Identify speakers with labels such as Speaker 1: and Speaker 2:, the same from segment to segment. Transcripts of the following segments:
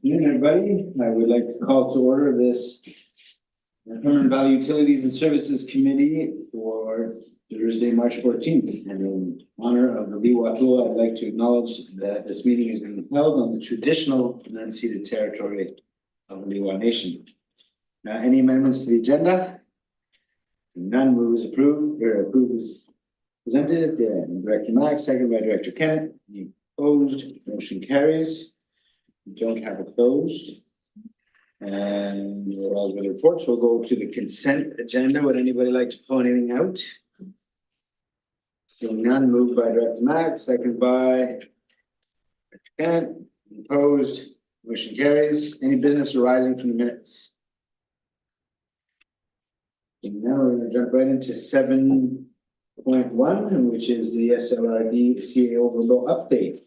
Speaker 1: Afternoon, everybody. I would like to call to order this Permanent Value Utilities and Services Committee for Thursday, March 14th. And in honor of the Lee-Wah-Tula, I'd like to acknowledge that this meeting is being held on the traditional and unceded territory of the Lee-Wah Nation. Any amendments to the agenda? None. Move is approved, or approved is presented. Director Mack, seconded by Director Kennett. Any opposed? Motion carries. We don't have it closed. And we're all with reports. We'll go to the consent agenda. Would anybody like to pull anything out? Seeing none, moved by Director Mack, seconded by Director Kennett. Opposed? Motion carries. Any business arising from the minutes? And now we're going to jump right into 7.1, which is the SLRD CA overall update.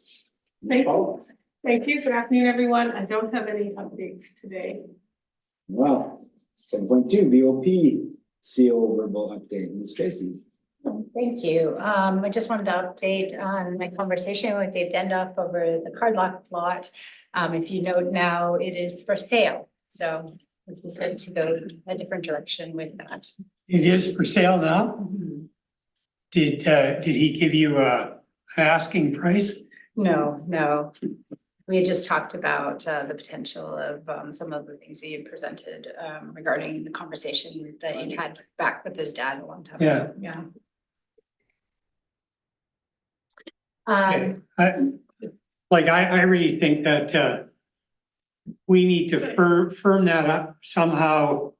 Speaker 2: Thank you. Good afternoon, everyone. I don't have any updates today.
Speaker 1: Wow. 7.2 VOP CO verbal update. Ms. Tracy.
Speaker 3: Thank you. I just wanted to update on my conversation with Dave Dendoff over the cardlock lot. If you note now, it is for sale. So this is it to go a different direction with that.
Speaker 4: It is for sale now? Did he give you an asking price?
Speaker 3: No. We had just talked about the potential of some of the things that you presented regarding the conversation that you had back with his dad a long time ago. Yeah.
Speaker 4: Okay. I really think that we need to firm that up somehow,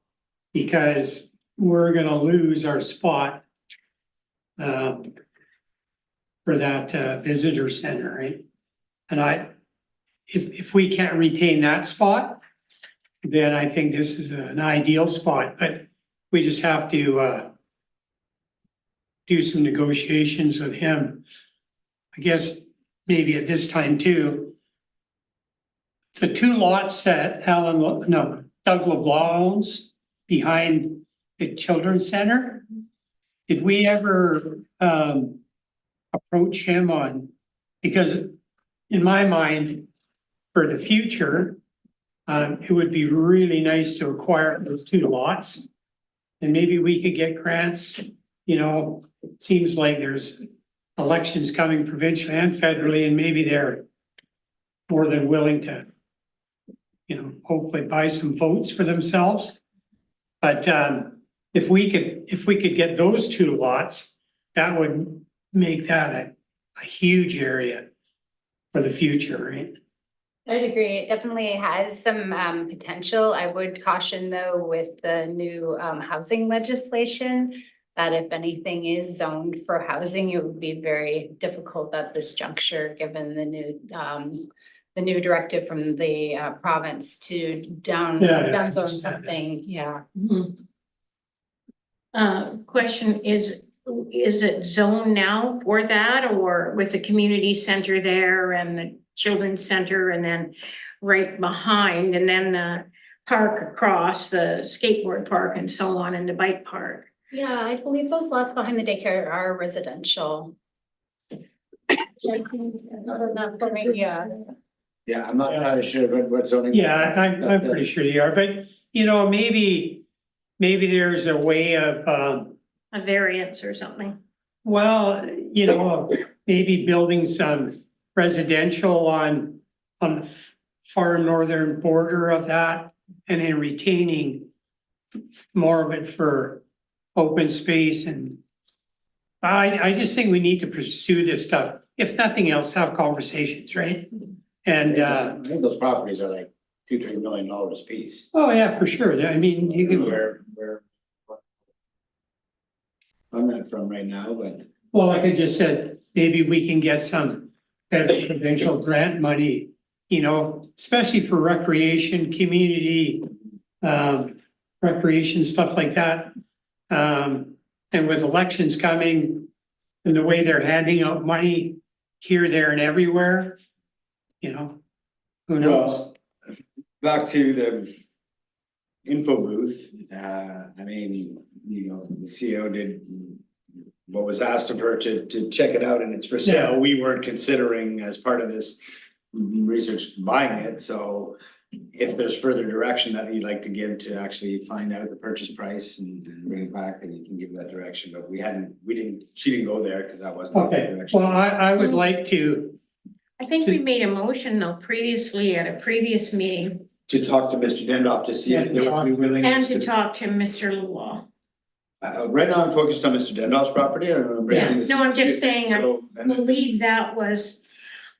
Speaker 4: because we're gonna lose our spot for that visitor center, right? And if we can't retain that spot, then I think this is an ideal spot, but we just have to do some negotiations with him. I guess maybe at this time too, the two lots that Doug LeBlanc owns behind the Children's Center, did we ever approach him on, because in my mind, for the future, it would be really nice to acquire those two lots. And maybe we could get grants, it seems like there's elections coming provincially and federally, and maybe they're more than willing to, hopefully buy some votes for themselves. But if we could get those two lots, that would make that a huge area for the future, right?
Speaker 3: I'd agree. It definitely has some potential. I would caution though with the new housing legislation that if anything is zoned for housing, it would be very difficult at this juncture, given the new directive from the province to downzone something. Yeah.
Speaker 2: Question is it zoned now for that, or with the community center there and the children's center and then right behind, and then the park across, the skateboard park and so on, and the bike park?
Speaker 3: Yeah, I believe those lots behind the daycare are residential. Yeah.
Speaker 1: Yeah, I'm not entirely sure what zoning.
Speaker 4: Yeah, I'm pretty sure you are, but maybe there's a way of
Speaker 2: A variance or something.
Speaker 4: well, maybe building some residential on the far northern border of that, and then retaining more of it for open space. And I just think we need to pursue this stuff. If nothing else, have conversations, right? And
Speaker 1: I think those properties are like $2-3 million a piece.
Speaker 4: oh yeah, for sure. I mean, you can.
Speaker 1: Where I'm not from right now, but
Speaker 4: Well, like I just said, maybe we can get some federal provincial grant money, especially for recreation, community, recreation, stuff like that. And with elections coming and the way they're handing out money here, there and everywhere, who knows?
Speaker 1: well, back to the info booth. The CEO did what was asked of her to check it out, and it's for sale.
Speaker 4: Yeah.
Speaker 1: We weren't considering as part of this research buying it, so if there's further direction that you'd like to give to actually find out the purchase price and bring it back, then you can give that direction, but she didn't go there because that wasn't. the
Speaker 4: Okay,
Speaker 1: direction.
Speaker 4: well, I would like to,
Speaker 2: I think we made a motion though previously at a previous meeing
Speaker 1: To talk to Mr. Dendoff to see if they would be willing.
Speaker 2: and to talk to Mr. Lillooet.
Speaker 1: Right now I'm focused on Mr. Dendoff's property or.
Speaker 2: Yeah, no, I'm just saying, I
Speaker 1: So, and then-
Speaker 2: believe that was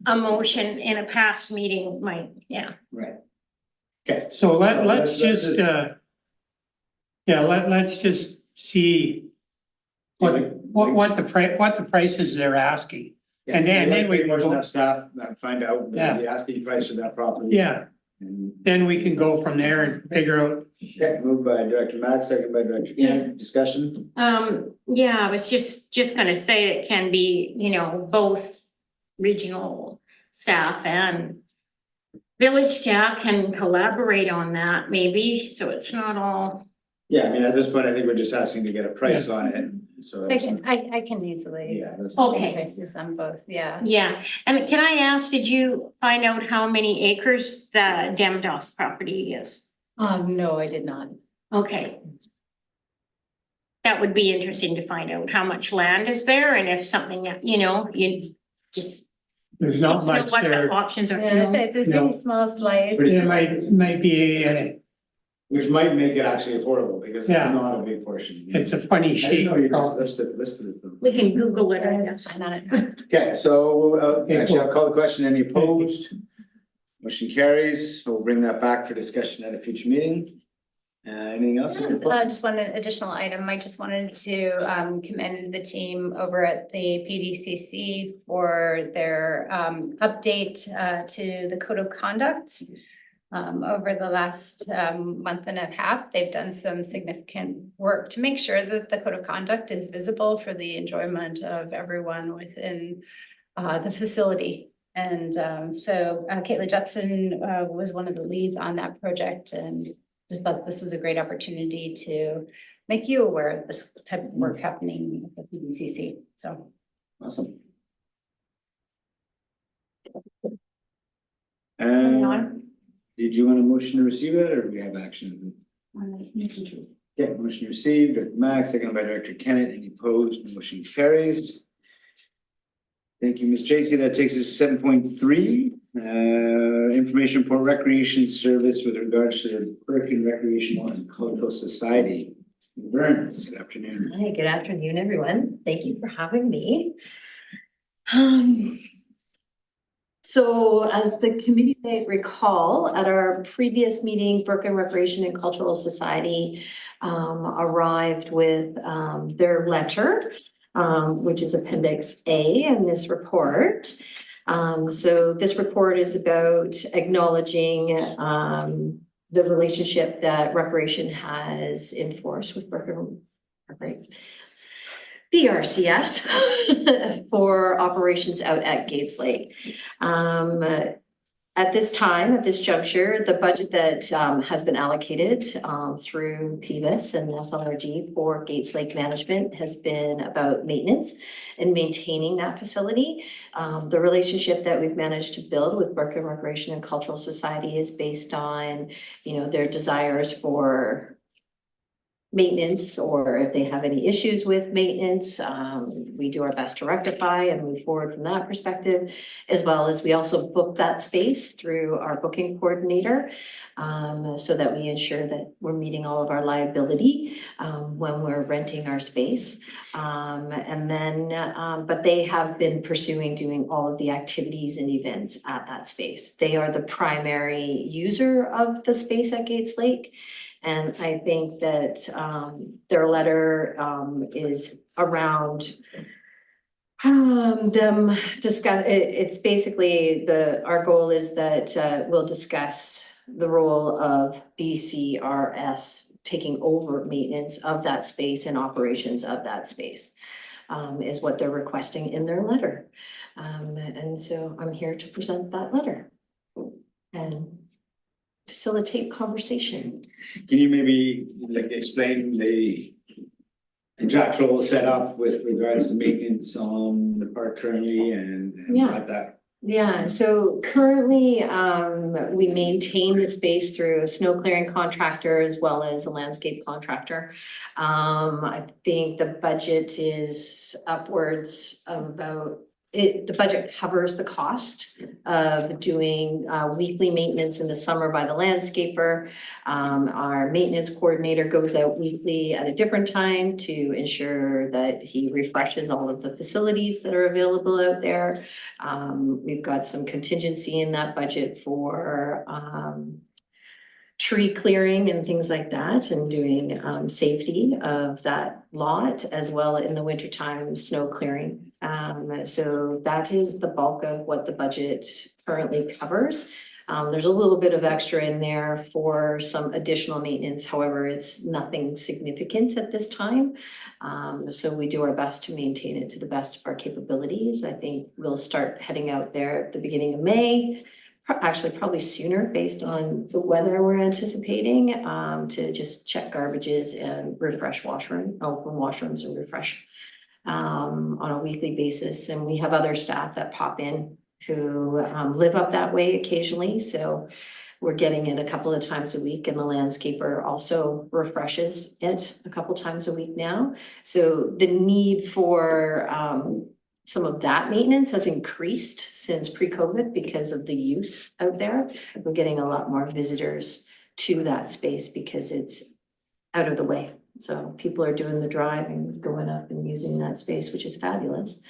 Speaker 2: a motion in a past meeting, Mike, yeah.
Speaker 1: Right. Okay,
Speaker 4: so let's
Speaker 1: Let's
Speaker 4: just, let's just see what the prices they're asking. And then we can
Speaker 1: motion
Speaker 4: go-
Speaker 1: that staff find out
Speaker 4: Yeah.
Speaker 1: the asking price of that property.
Speaker 4: Yeah,
Speaker 1: And,
Speaker 4: then we can go from there and figure out,
Speaker 1: okay, moved by Director Mack, second by Director Kennedy, discussion.
Speaker 2: Yeah, I was just gonna say it can be, both regional staff and village staff can collaborate on that maybe, so it's not all.
Speaker 1: Yeah, I mean, at this point, I think we're just asking to get a price on it, so.
Speaker 3: I can easily.
Speaker 1: Yeah, that's.
Speaker 2: Okay.
Speaker 3: Prices on both, yeah.
Speaker 2: Yeah, and can I ask, did you find out how many acres the Demdoff property is?
Speaker 3: No, I did not.
Speaker 2: Okay. That would be interesting to find out how much land is there and if something, you just.
Speaker 4: there's not much
Speaker 2: What the
Speaker 4: there.
Speaker 2: options are.
Speaker 3: Yeah, it's a
Speaker 4: No.
Speaker 3: pretty small slice.
Speaker 4: It might be,
Speaker 1: Which might make it actually affordable, because it's
Speaker 4: Yeah.
Speaker 1: not a big portion.
Speaker 4: it's a funny
Speaker 1: I didn't
Speaker 4: shape.
Speaker 1: know you just listed it.
Speaker 2: We can Google it, I guess.
Speaker 1: Okay, so, actually, I'll call the question, any opposed? Motion carries, so we'll bring that back for discussion at a future meeting. Anything else?
Speaker 3: Just one additional item. I just wanted to commend the team over at the PDCC for their update to the code of conduct. Over the last month and a half, they've done some significant work to make sure that the code of conduct is visible for the enjoyment of everyone within the facility. And so Caitlin Judson was one of the leads on that project, and just thought this was a great opportunity to make you aware of this type of work happening at the PDCC, so.
Speaker 1: Awesome. Did you want a motion to receive that, or do we have action? Okay, motion received, Director Mack, seconded by Director Kennett, any opposed, motion carries. Thank you, Ms. Tracy, that takes us to 7.3, information for recreation service with regards to the Berkeley Recreational and Cultural Society. Burns, good afternoon.
Speaker 5: Hi, good afternoon, everyone. Thank you for having me. So as the committee may recall, at our previous meeting, Berkeley Recreation and Cultural Society arrived with their letter, which is Appendix A in this report. So this report is about acknowledging the relationship that Recreation has enforced with Berkeley BRCS for operations out at Gates Lake. At this time, at this juncture, the budget that has been allocated through PVUS and SLRG for Gates Lake management has been about maintenance and maintaining that facility. The relationship that we've managed to build with Berkeley Recreation and Cultural Society is based on, their desires for maintenance, or if they have any issues with maintenance, we do our best to rectify and move forward from that perspective, as well as we also book that space through our booking coordinator, so that we ensure that we're meeting all of our liability when we're renting our space. But they have been pursuing doing all of the activities and events at that space. They are the primary user of the space at Gates Lake. And I think that their letter is around them discuss, it's basically our goal is that we'll discuss the role of BCRS taking over maintenance of that space and operations of that space, is what they're requesting in their letter. And so I'm here to present that letter and facilitate conversation.
Speaker 1: Can you maybe explain the contractual setup with regards to maintenance on the park currently and
Speaker 5: Yeah.
Speaker 1: what that
Speaker 5: Yeah, so currently, we maintain the space through a snow clearing contractor as well as a landscape contractor. I think the budget is upwards of about, the budget covers the cost of doing, weekly maintenance in the summer by the landscaper. Our maintenance coordinator goes out weekly at a different time to ensure that he refreshes all of the facilities that are available out there. We've got some contingency in that budget for tree clearing and things like that, and doing safety of that lot, as well in the wintertime, snow clearing. So that is the bulk of what the budget currently covers. There's a little bit of extra in there for some additional maintenance, however, it's nothing significant at this time. So we do our best to maintain it to the best of our capabilities. I think we'll start heading out there at the beginning of May. Actually, probably sooner based on the weather we're anticipating, to just check garbages and refresh open washrooms and refresh on a weekly basis. And we have other staff that pop in who live up that way occasionally, so we're getting it a couple of times a week, and the landscaper also refreshes it a couple times a week now. So the need for some of that maintenance has increased since pre-COVID because of the use out there. We're getting a lot more visitors to that space because it's out of the way. So people are doing the drive and going up and using that space, which is fabulous.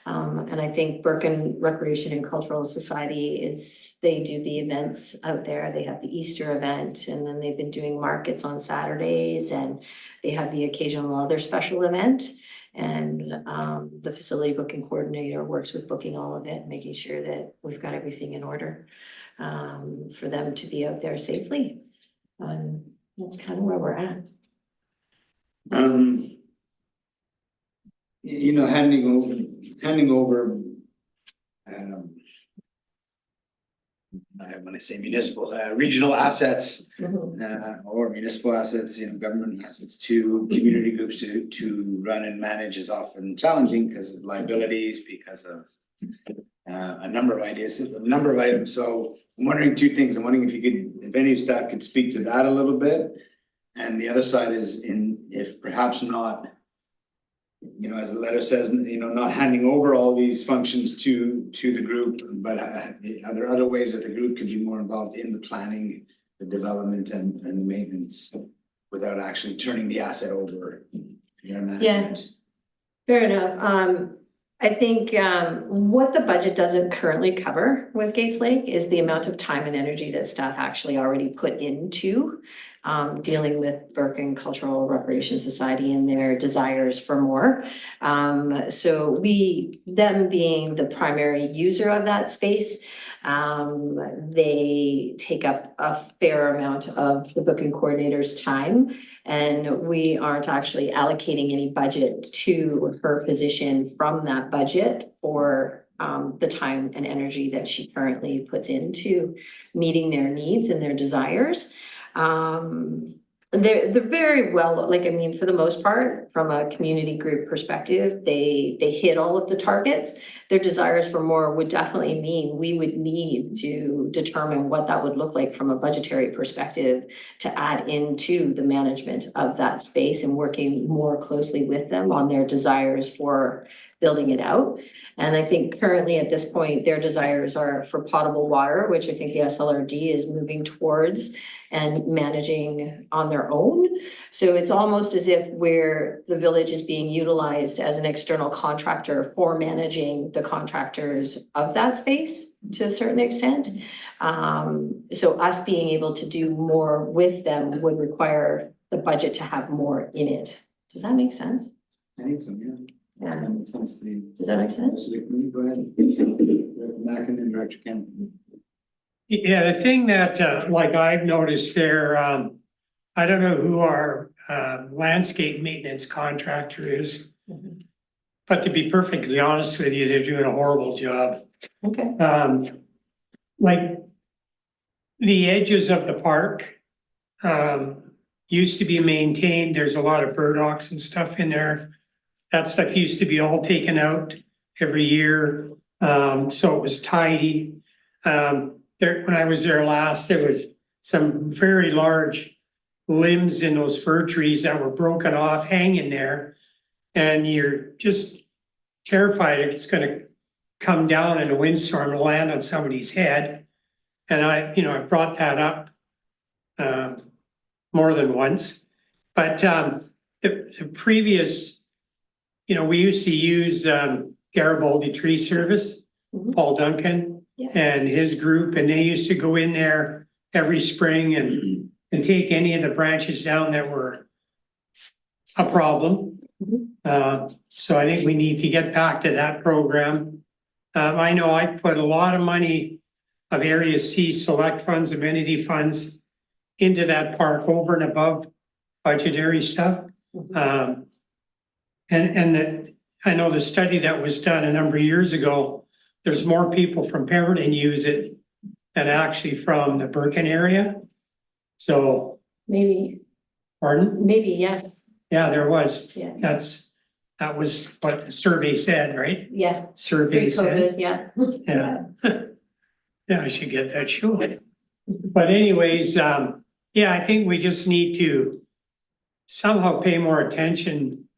Speaker 5: And I think Berken Recreation and Cultural Society they do the events out there. They have the Easter event, and then they've been doing markets on Saturdays, and they have the occasional other special event. And the facility booking coordinator works with booking all of it, making sure that we've got everything in order for them to be out there safely. That's kind of where we're at.
Speaker 1: You know, handing over, when I say municipal, regional assets, or municipal assets, you know, government assets to community groups to run and manage is often challenging because of liabilities, because of a number of items. So I'm wondering two things. I'm wondering if any staff could speak to that a little bit. And the other side is if perhaps not, you know, as the letter says, you know, not handing over all these functions to the group, but are there other ways that the group could be more involved in the planning, the development and the maintenance without actually turning the asset over?
Speaker 5: Yeah, fair enough. I think what the budget doesn't currently cover with Gates Lake is the amount of time and energy that staff actually already put into dealing with Berken Cultural Recreation Society and their desires for more. So them being the primary user of that space, they take up a fair amount of the booking coordinator's time, and we aren't actually allocating any budget to her position from that budget for the time and energy that she currently puts into meeting their needs and their desires. They're very well, like, I mean, for the most part, from a community group perspective, they hit all of the targets. Their desires for more would definitely mean we would need to determine what that would look like from a budgetary perspective to add into the management of that space and working more closely with them on their desires for building it out. And I think currently at this point, their desires are for potable water, which I think the SLRD is moving towards and managing on their own. So it's almost as if the village is being utilized as an external contractor for managing the contractors of that space to a certain extent. So us being able to do more with them would require the budget to have more in it. Does that make sense?
Speaker 1: I think so, yeah.
Speaker 5: Yeah.
Speaker 1: That makes sense to me.
Speaker 5: Does that make sense?
Speaker 1: Go ahead. Mac and then Director Kemp.
Speaker 4: Yeah, the thing that like I've noticed there, I don't know who our landscape maintenance contractor is. But to be perfectly honest with you, they're doing a horrible job.
Speaker 5: Okay.
Speaker 4: Like the edges of the park used to be maintained. There's a lot of burdocks and stuff in there. That stuff used to be all taken out every year. So it was tidy. When I was there last, there was some very large limbs in those fir trees that were broken off, hanging there. And you're just terrified it's gonna come down in a windstorm and land on somebody's head. And I brought that up more than once. But the previous, we used to use Garibaldi Tree Service,
Speaker 5: Mhm.
Speaker 4: Paul Duncan
Speaker 5: Yeah.
Speaker 4: and his group, and they used to go in there every spring and take any of the branches down that were a problem. So I think we need to get back to that program. I know I've put a lot of money of Area C select funds, amenity funds into that park over and above budgetary stuff. And I know the study that was done a number of years ago, there's more people from Pemberton use it than actually from the Birken area. So,
Speaker 5: Maybe,
Speaker 4: pardon?
Speaker 5: yes,
Speaker 4: Yeah, there was.
Speaker 5: yeah,
Speaker 4: That was what the survey said, right?
Speaker 5: yeah,
Speaker 4: Survey said.
Speaker 5: pre-COVID, yeah.
Speaker 4: Yeah. Yeah, I should get that shown. But anyways, yeah, I think we just need to somehow pay more attention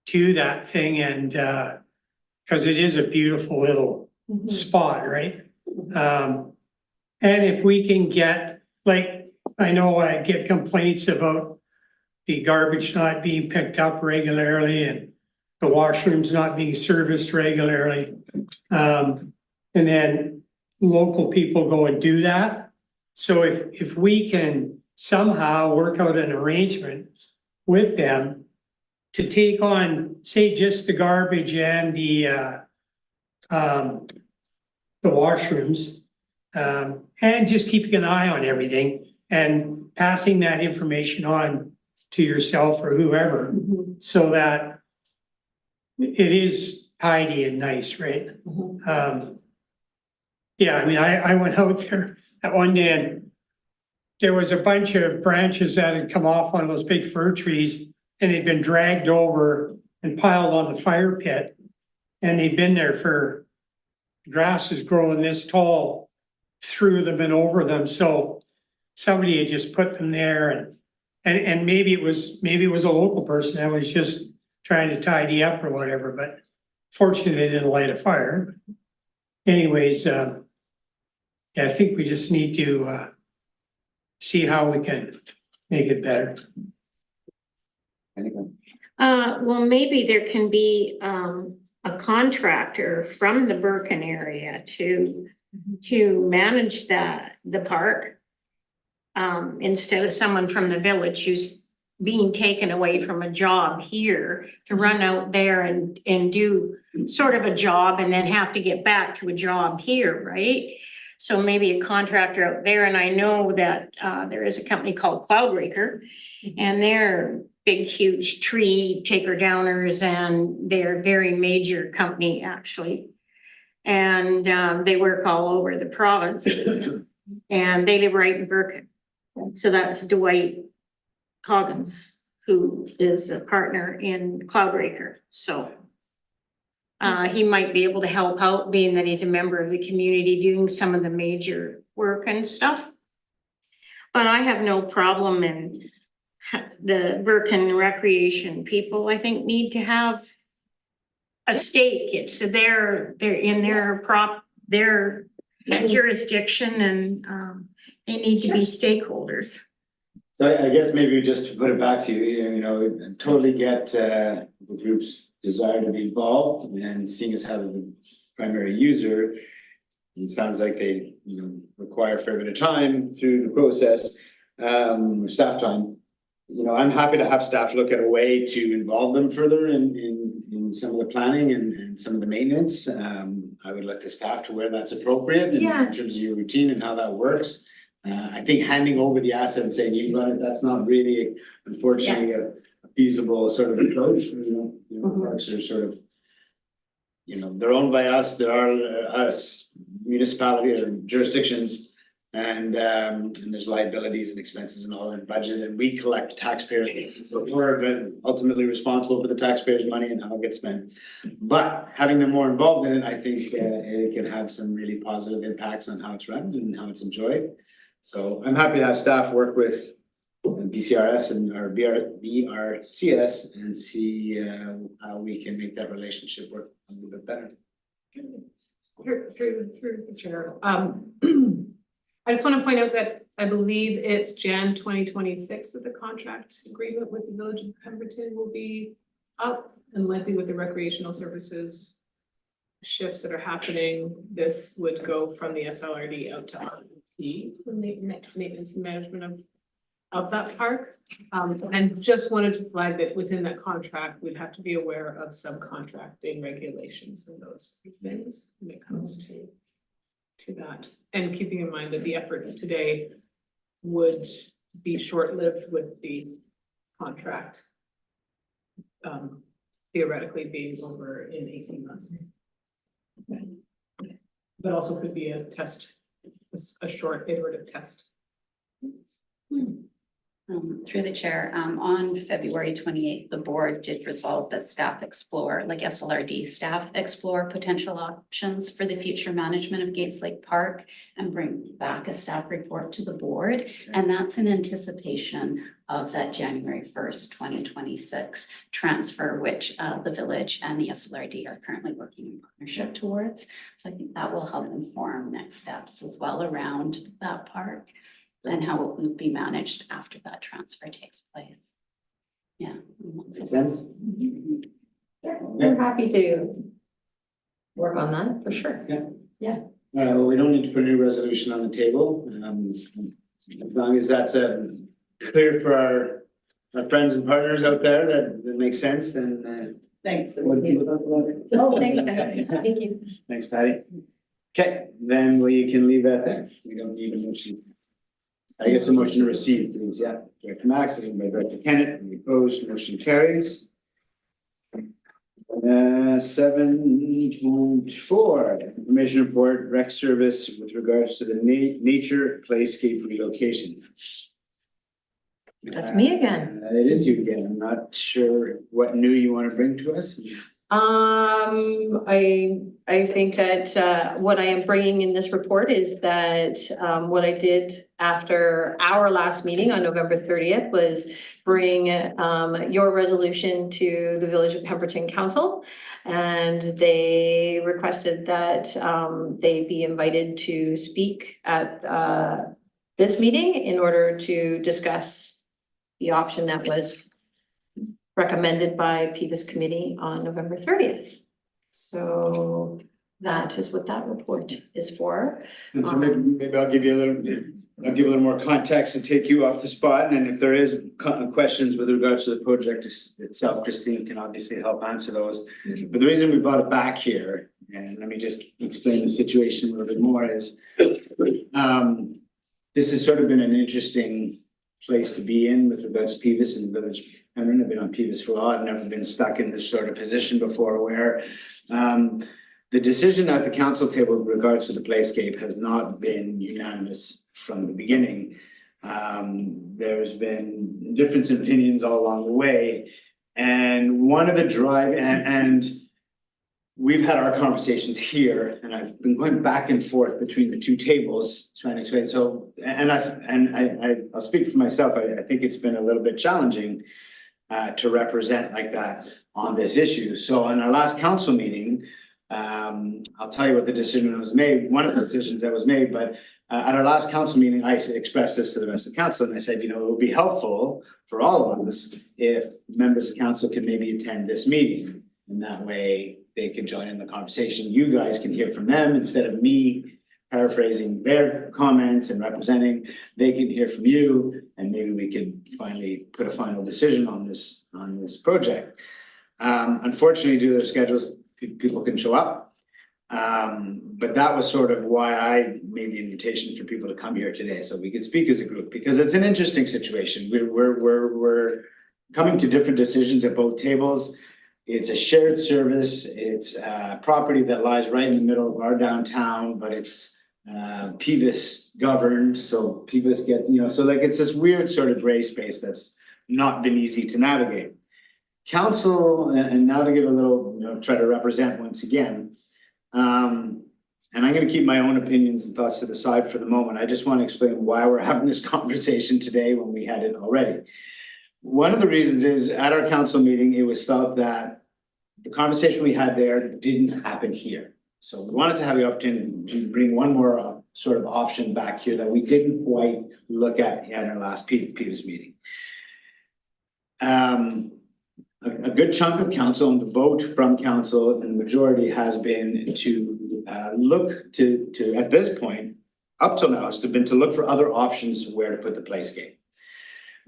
Speaker 4: to that thing and, because it is a beautiful little
Speaker 5: Mhm.
Speaker 4: spot, right? And if we can get, like, I know I get complaints about the garbage not being picked up regularly and the washrooms not being serviced regularly. And then local people go and do that. So if we can somehow work out an arrangement with them to take on, say, just the garbage and the washrooms, and just keeping an eye on everything and passing that information on to yourself or whoever,
Speaker 5: Mhm.
Speaker 4: so that it is tidy and nice, right?
Speaker 5: Mhm.
Speaker 4: Yeah, I mean, I went out there at one day and there was a bunch of branches that had come off one of those big fir trees and they'd been dragged over and piled on the fire pit. And they'd been there grass is growing this tall through them and over them. So somebody had just put them there and maybe it was a local person that was just trying to tidy up or whatever, but fortunately they didn't light a fire. Anyways, yeah, I think we just need to see how we can make it better.
Speaker 1: Anyway,
Speaker 2: Well, maybe there can be, a contractor from the Birken area to manage the park. Instead of someone from the village who's being taken away from a job here to run out there and do sort of a job and then have to get back to a job here, right? So maybe a contractor out there, and I know that there is a company called Cloudbreaker, and they're big, huge tree taker downers, and they're a very major company, actually. And they work all over the province, and they live right in Birken. So that's Dwight Coggins, who is a partner in Cloudbreaker, so. He might be able to help out, being that he's a member of the community, doing some of the major work and stuff. But I have no problem in the Birken recreation people, I think, need to have a stake. It's they're in their jurisdiction, and they need to be stakeholders.
Speaker 1: so I guess maybe just to put it back to you, I totally get the group's desire to be involved, and seeing as how the primary user, it sounds like they, require a fair bit of time through the process, staff time. I'm happy to have staff look at a way to involve them further in some of the planning and some of the maintenance. I would look to staff to where that's appropriate in terms of your routine and how that works. I think handing over the asset and saying you run it, that's not really, unfortunately, a feasible sort of approach. Parks are sort of, they're owned by us. There are us municipality or jurisdictions And there's liabilities and expenses and all in budget, and we collect taxpayers. We're ultimately responsible for the taxpayers' money and how it gets spent. But having them more involved in it, I think it can have some really positive impacts on how it's run and how it's enjoyed. So I'm happy to have staff work with BCRS and our BRCS and see how we can make that relationship work a little bit better.
Speaker 6: Through the chair. I just want to point out that I believe it's Jan 2026 that the contract agreement with the Village of Pemberton will be up, and likely with the recreational services shifts that are happening, this would go from the SLRD out to RP, the maintenance and management of that park. And just wanted to flag that within that contract, we'd have to be aware of subcontracting regulations and those things when it comes to that. And keeping in mind that the effort today would be short-lived with the contract theoretically being over in 18 months. But also could be a test, a short iterative test.
Speaker 7: Through the chair, on February 28th, the board did resolve that staff explore, like SLRD staff explore potential options for the future management of Gates Lake Park and bring back a staff report to the board. And that's in anticipation of that January 1st, 2026 transfer, which the village and the SLRD are currently working in partnership towards. So I think that will help inform next steps as well around that park and how it will be managed after that transfer takes place. Yeah.
Speaker 1: Makes sense?
Speaker 5: We're happy to work on that for sure.
Speaker 1: All right, well, we don't need to put a new resolution on the table. As long as that's clear for our friends and partners out there that makes sense, then
Speaker 6: Thanks.
Speaker 5: Oh, thank you. Thank you.
Speaker 1: thanks, Patty. Okay, then we can leave that there. We don't need a motion. I guess a motion to receive, please. Yeah, Director Max, seconded by Director Kennett. Any opposed? Motion carries. 7.4, information report, rec service with regards to the nature playscape relocation.
Speaker 5: That's me again.
Speaker 1: It is you again. I'm not sure what new you want to bring to us.
Speaker 5: I think that what I am bringing in this report is that what I did after our last meeting on November 30th was bring your resolution to the Village of Pemberton Council. And they requested that they be invited to speak at this meeting in order to discuss the option that was recommended by PVUS committee on November 30th. So that is what that report is for.
Speaker 1: And so maybe I'll give you a little more context to take you off the spot. And if there is questions with regards to the project itself, Christine can obviously help answer those. But the reason we brought it back here, and let me just explain the situation a little bit more, is this has sort of been an interesting place to be in with regards to PVUS and the village. I've been on PVUS for a while. I've never been stuck in this sort of position before where the decision at the council table with regards to the playscape has not been unanimous from the beginning. There's been difference in opinions all along the way. And one of the and we've had our conversations here, and I've been going back and forth between the two tables trying to explain. So, I'll speak for myself. I think it's been a little bit challenging to represent like that on this issue. So on our last council meeting, I'll tell you what the decision was made, one of the decisions that was made, but at our last council meeting, I expressed this to the rest of the council, and I said, it would be helpful for all of us if members of council could maybe attend this meeting, and that way they can join in the conversation. You guys can hear from them instead of me paraphrasing their comments and representing. They can hear from you, and maybe we could finally put a final decision on this project. Unfortunately, due to their schedules, people can show up. But that was sort of why I made the invitation for people to come here today, so we could speak as a group, because it's an interesting situation. We're coming to different decisions at both tables. It's a shared service. It's a property that lies right in the middle of our downtown, but it's PVUS governed, so PVUS gets, so like it's this weird sort of gray space that's not been easy to navigate. Council, and now to give a little, try to represent once again. And I'm gonna keep my own opinions and thoughts to the side for the moment. I just want to explain why we're having this conversation today when we had it already. One of the reasons is at our council meeting, it was felt that the conversation we had there didn't happen here. So we wanted to have the opportunity to bring one more sort of option back here that we didn't quite look at in our last PVUS meeting. A good chunk of council and the vote from council and the majority has been to look to at this point, up till now, has been to look for other options where to put the playscape.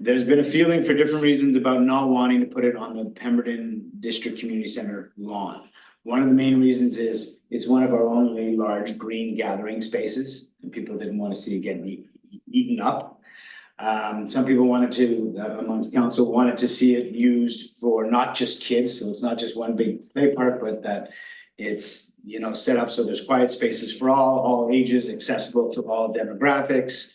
Speaker 1: There's been a feeling for different reasons about not wanting to put it on the Pemberton District Community Center lawn. One of the main reasons is it's one of our only large green gathering spaces and people didn't want to see it getting eaten up. Some people wanted to, amongst council, wanted to see it used for not just kids, so it's not just one big play park, but that it's, set up so there's quiet spaces for all ages, accessible to all demographics.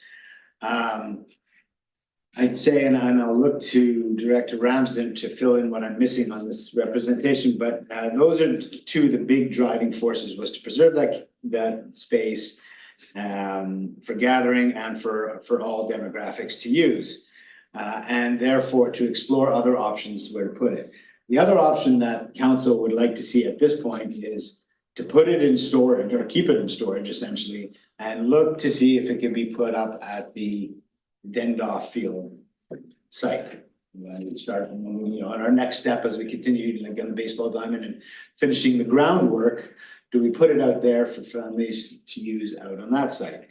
Speaker 1: I'd say, and I'll look to Director Ramsden to fill in what I'm missing on this representation, but those are two of the big driving forces, was to preserve that space for gathering and for all demographics to use, and therefore to explore other options where to put it. The other option that council would like to see at this point is to put it in storage or keep it in storage essentially, and look to see if it can be put up at the Dendoff Field site. When we start, on our next step as we continue like on the baseball diamond and finishing the groundwork, do we put it out there for families to use out on that site?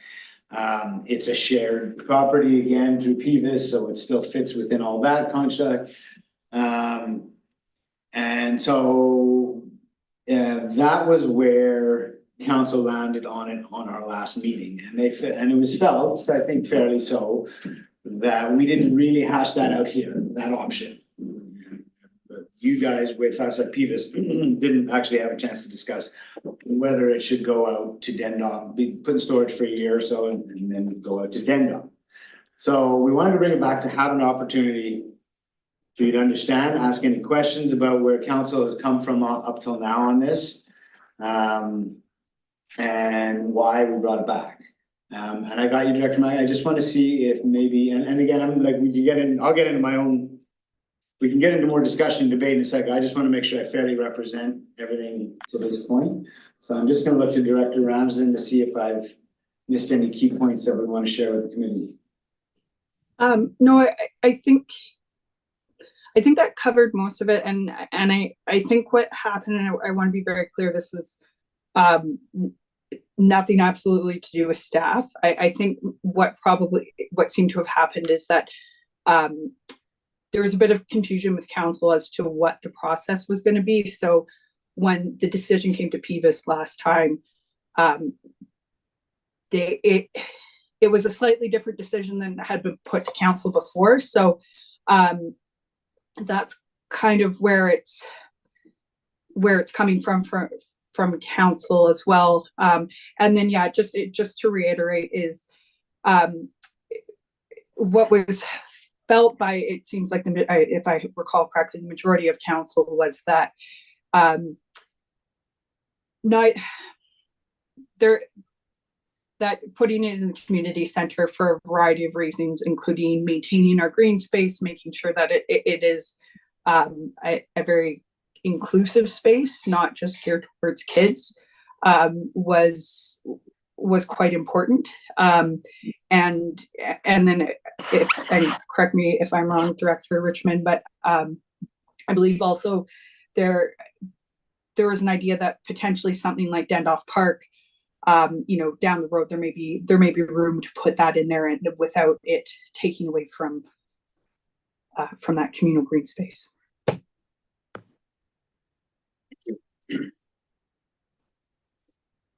Speaker 1: It's a shared property again through PVUS, so it still fits within all that construct. And so that was where council landed on it on our last meeting, and it was felt, I think fairly so, that we didn't really hash that out here, that option. But you guys with us at PVUS didn't actually have a chance to discuss whether it should go out to Dendoff, be put in storage for a year or so, and then go out to Dendoff. So we wanted to bring it back to have an opportunity for you to understand, ask any questions about where council has come from up till now on this. And why we brought it back. And I got you, Director Mike. I just want to see if maybe, and again, I'm like, I'll get into my own, we can get into more discussion, debate in a second. I just want to make sure I fairly represent everything to this point. So I'm just going to look to Director Ramsden to see if I've missed any key points that we want to share with the community.
Speaker 8: No, I think that covered most of it, and I think what happened, and I want to be very clear, this was nothing absolutely to do with staff. I think what seemed to have happened is that there was a bit of confusion with council as to what the process was going to be. So when the decision came to PVUS last time, it was a slightly different decision than had been put to council before. So that's kind of where it's coming from council as well. And then, yeah, just to reiterate is what was felt by, it seems like, if I recall correctly, the majority of council was that that putting it in the community center for a variety of reasons, including maintaining our green space, making sure that it is a very inclusive space, not just geared towards kids, was quite important. And then, and correct me if I'm wrong, Director Richmond, but I believe also there was an idea that potentially something like Dendoff Park, down the road, there may be room to put that in there and without it taking away from that communal green space.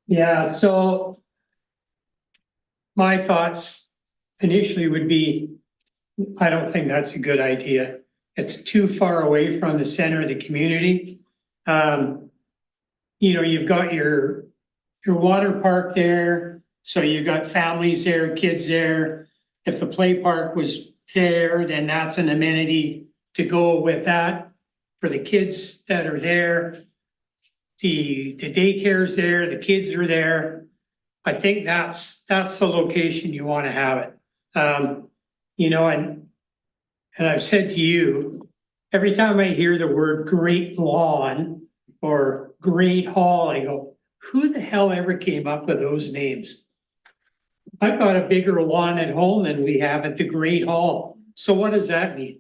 Speaker 4: Yeah, so my thoughts initially would be, I don't think that's a good idea. It's too far away from the center of the community. You've got your water park there. So you got families there, kids there. If the play park was there, then that's an amenity to go with that for the kids that are there. The daycare's there, the kids are there. I think that's the location you want to have it. You know, and I've said to you, every time I hear the word Great Lawn or Great Hall, I go, who the hell ever came up with those names? I've got a bigger lawn at home than we have at the Great Hall. So what does that mean?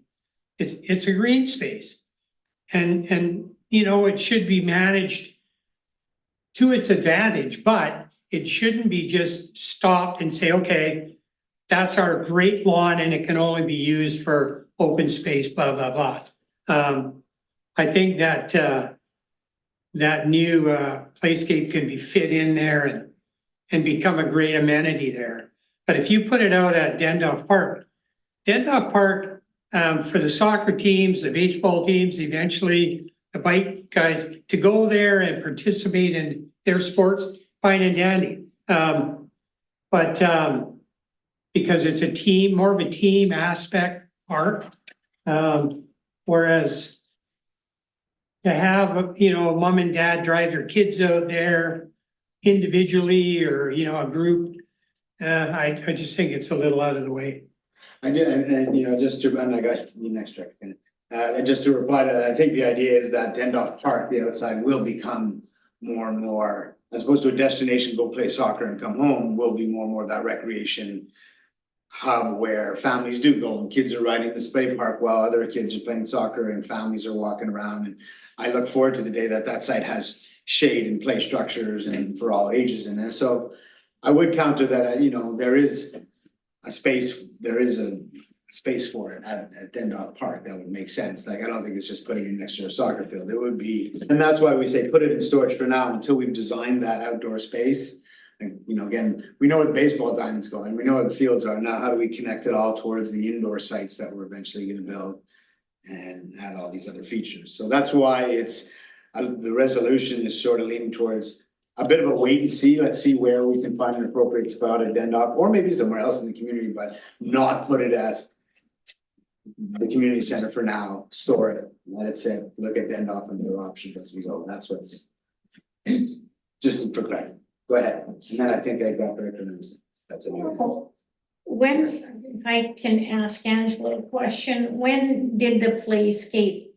Speaker 4: It's a green space. And you know, it should be managed to its advantage, but it shouldn't be just stopped and say, okay, that's our great lawn and it can only be used for open space, blah, blah, blah. I think that that new playscape can be fit in there and become a great amenity there. But if you put it out at Dendorf Park for the soccer teams, the baseball teams, eventually the bike guys to go there and participate in their sports, fine and dandy. But because it's a team, more of a team aspect park. Whereas to have, you know, mom and dad drive their kids out there individually or, you know, a group, I just think it's a little out of the way.
Speaker 1: I do, and you know, just to, and I got you next, Rick. And just to reply to that, I think the idea is that Dendorf Park, the outside, will become more and more, as opposed to a destination, go play soccer and come home, will be more and more that recreation hub where families do go and kids are riding the spray park while other kids are playing soccer and families are walking around. And I look forward to the day that that site has shade and play structures and for all ages in there. So I would counter that, you know, there is a space for it at Dendorf Park that would make sense. Like, I don't think it's just putting it next to a soccer field. It would be, and that's why we say put it in storage for now until we've designed that outdoor space. And, you know, again, we know where the baseball diamond's going. We know where the fields are. Now, how do we connect it all towards the indoor sites that we're eventually gonna build and add all these other features? So that's why it's, the resolution is sort of leaning towards a bit of a wait and see. Let's see where we can find an appropriate spot at Dendorf, or maybe somewhere else in the community, but not put it at the community center for now. Store it, let it sit, look at Dendorf and other options as we go. That's what's just for credit. Go ahead. And then I think I got recognized. That's it.
Speaker 2: When, if I can ask Angela a question, when did the playscape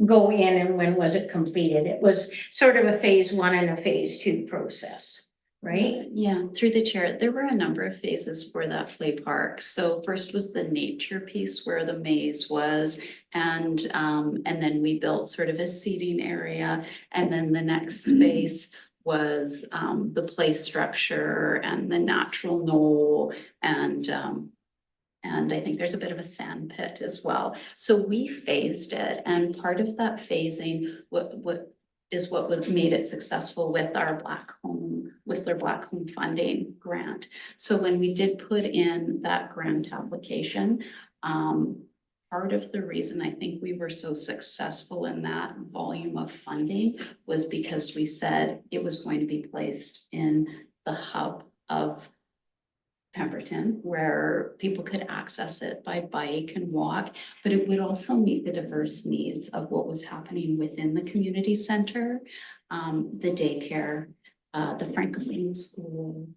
Speaker 2: go in and when was it completed? It was sort of a phase 1 and a phase 2 process, right?
Speaker 7: Yeah, through the chair, there were a number of phases for that play park. So first was the nature piece where the maze was, and then we built sort of a seating area, and then the next space was the play structure and the natural knoll, and I think there's a bit of a sand pit as well. So we phased it, and part of that phasing, what made it successful with our Black Home funding grant. So when we did put in that grant application, part of the reason I think we were so successful in that volume of funding was because we said it was going to be placed in the hub of Pemberton, where people could access it by bike and walk, but it would also meet the diverse needs of what was happening within the community center, the daycare, the Francophone school,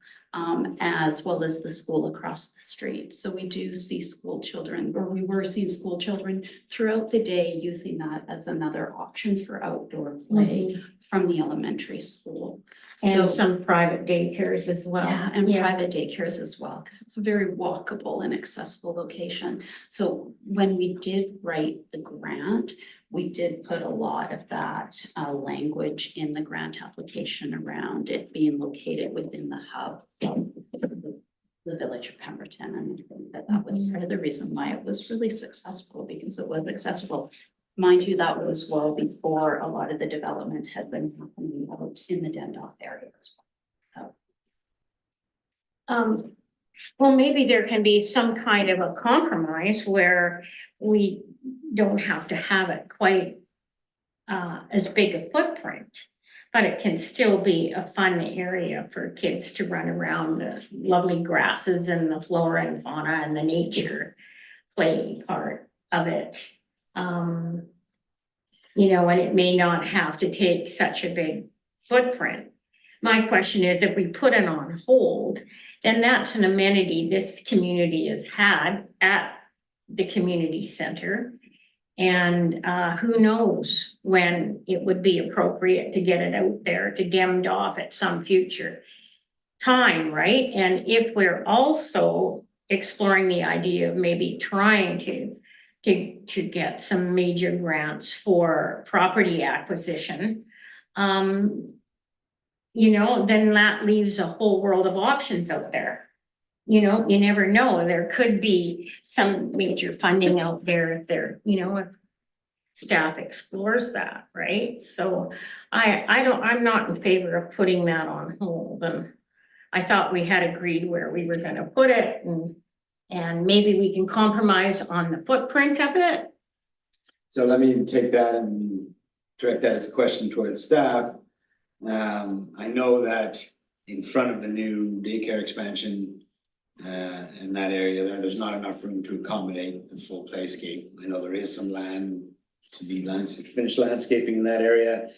Speaker 7: as well as the school across the street. So we do see school children, or we were seeing school children throughout the day using that as another option for outdoor play from the elementary school.
Speaker 2: And some private daycares as well.
Speaker 7: Yeah, and private daycares as well, because it's a very walkable and accessible location. So when we did write the grant, we did put a lot of that language in the grant application around it being located within the hub of the village of Pemberton. And I think that that was part of the reason why it was really successful, because it was accessible. Mind you, that was well before a lot of the development had been happening out in the Dendorf area as well. So.
Speaker 2: Well, maybe there can be some kind of a compromise where we don't have to have it quite as big a footprint. but it can still be a fun area for kids to run around, the lovely grasses and the flora and fauna and the nature play part of it. You know, and it may not have to take such a big footprint. My question is, if we put it on hold, then that's an amenity this community has had at the community center. And who knows when it would be appropriate to get it out there to gemmed off at some future time, right? And if we're also exploring the idea of maybe trying to get some major grants for property acquisition, you know, then that leaves a whole world of options out there. You know, you never know, there could be some major funding out there if there, you know, if staff explores that, right? So I'm not in favor of putting that on hold, and I thought we had agreed where we were gonna put it, and maybe we can compromise on the footprint of it.
Speaker 1: So let me take that and direct that as a question towards staff. I know that in front of the new daycare expansion, in that area there's not enough room to accommodate the full playscape. I know there is some land to be finished landscaping in that area.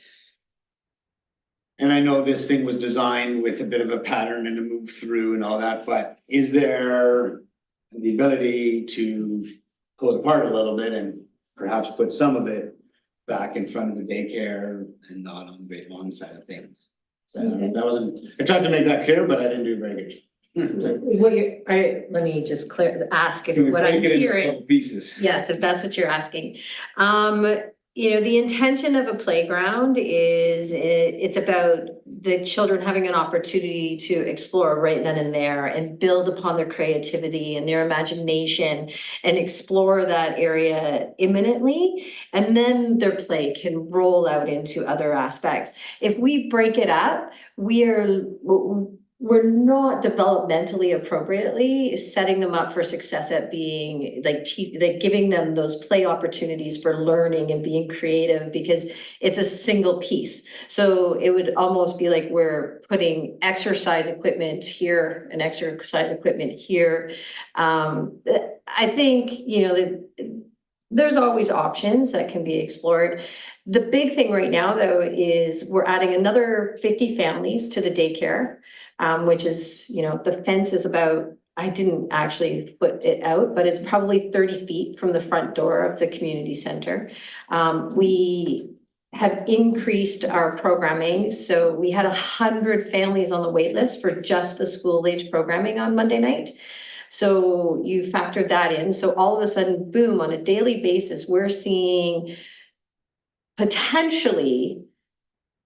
Speaker 1: And I know this thing was designed with a bit of a pattern and a move through and all that, but is there the ability to pull it apart a little bit and perhaps put some of it back in front of the daycare and not on the Great Lawn side of things? So that wasn't, I tried to make that clear, but I didn't do a very good job.
Speaker 5: What let me just ask if
Speaker 1: Can we
Speaker 5: what I'm
Speaker 1: break it into a
Speaker 5: hearing.
Speaker 1: couple pieces?
Speaker 5: Yes, if that's what you're asking. You know, the intention of a playground is it's about the children having an opportunity to explore right then and there and build upon their creativity and their imagination and explore that area imminently. And then their play can roll out into other aspects. If we break it up, we're not developmentally appropriately setting them up for success at being like giving them those play opportunities for learning and being creative, because it's a single piece. So it would almost be like we're putting exercise equipment here and exercise equipment here. I think, you know, there's always options that can be explored. The big thing right now, though, is we're adding another 50 families to the daycare, which is, you know, the fence is about, I didn't actually put it out, but it's probably 30 feet from the front door of the community center. We have increased our programming. So we had 100 families on the wait list for just the school age programming on Monday night. So you factor that in. So all of a sudden, boom, on a daily basis, we're seeing potentially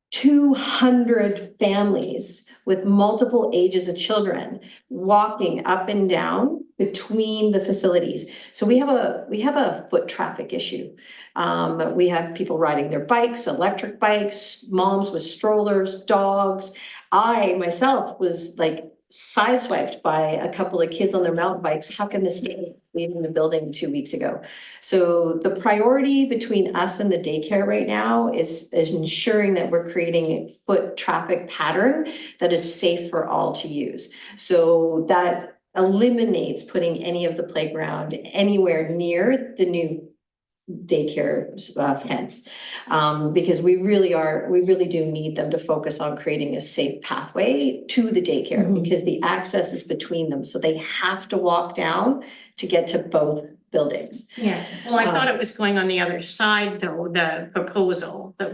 Speaker 5: 200 families with multiple ages of children walking up and down between the facilities. So we have a foot traffic issue. We have people riding their bikes, electric bikes, moms with strollers, dogs. I myself was like sideswiped by a couple of kids on their mountain bikes. How can this stay leaving the building 2 weeks ago? So the priority between us and the daycare right now is ensuring that we're creating a foot traffic pattern that is safe for all to use. So that eliminates putting any of the playground anywhere near the new daycare fence, because we really do need them to focus on creating a safe pathway to the daycare, because the access is between them, so they have to walk down to get to both buildings.
Speaker 2: Yeah, well, I thought it was going on the other side, though, the proposal that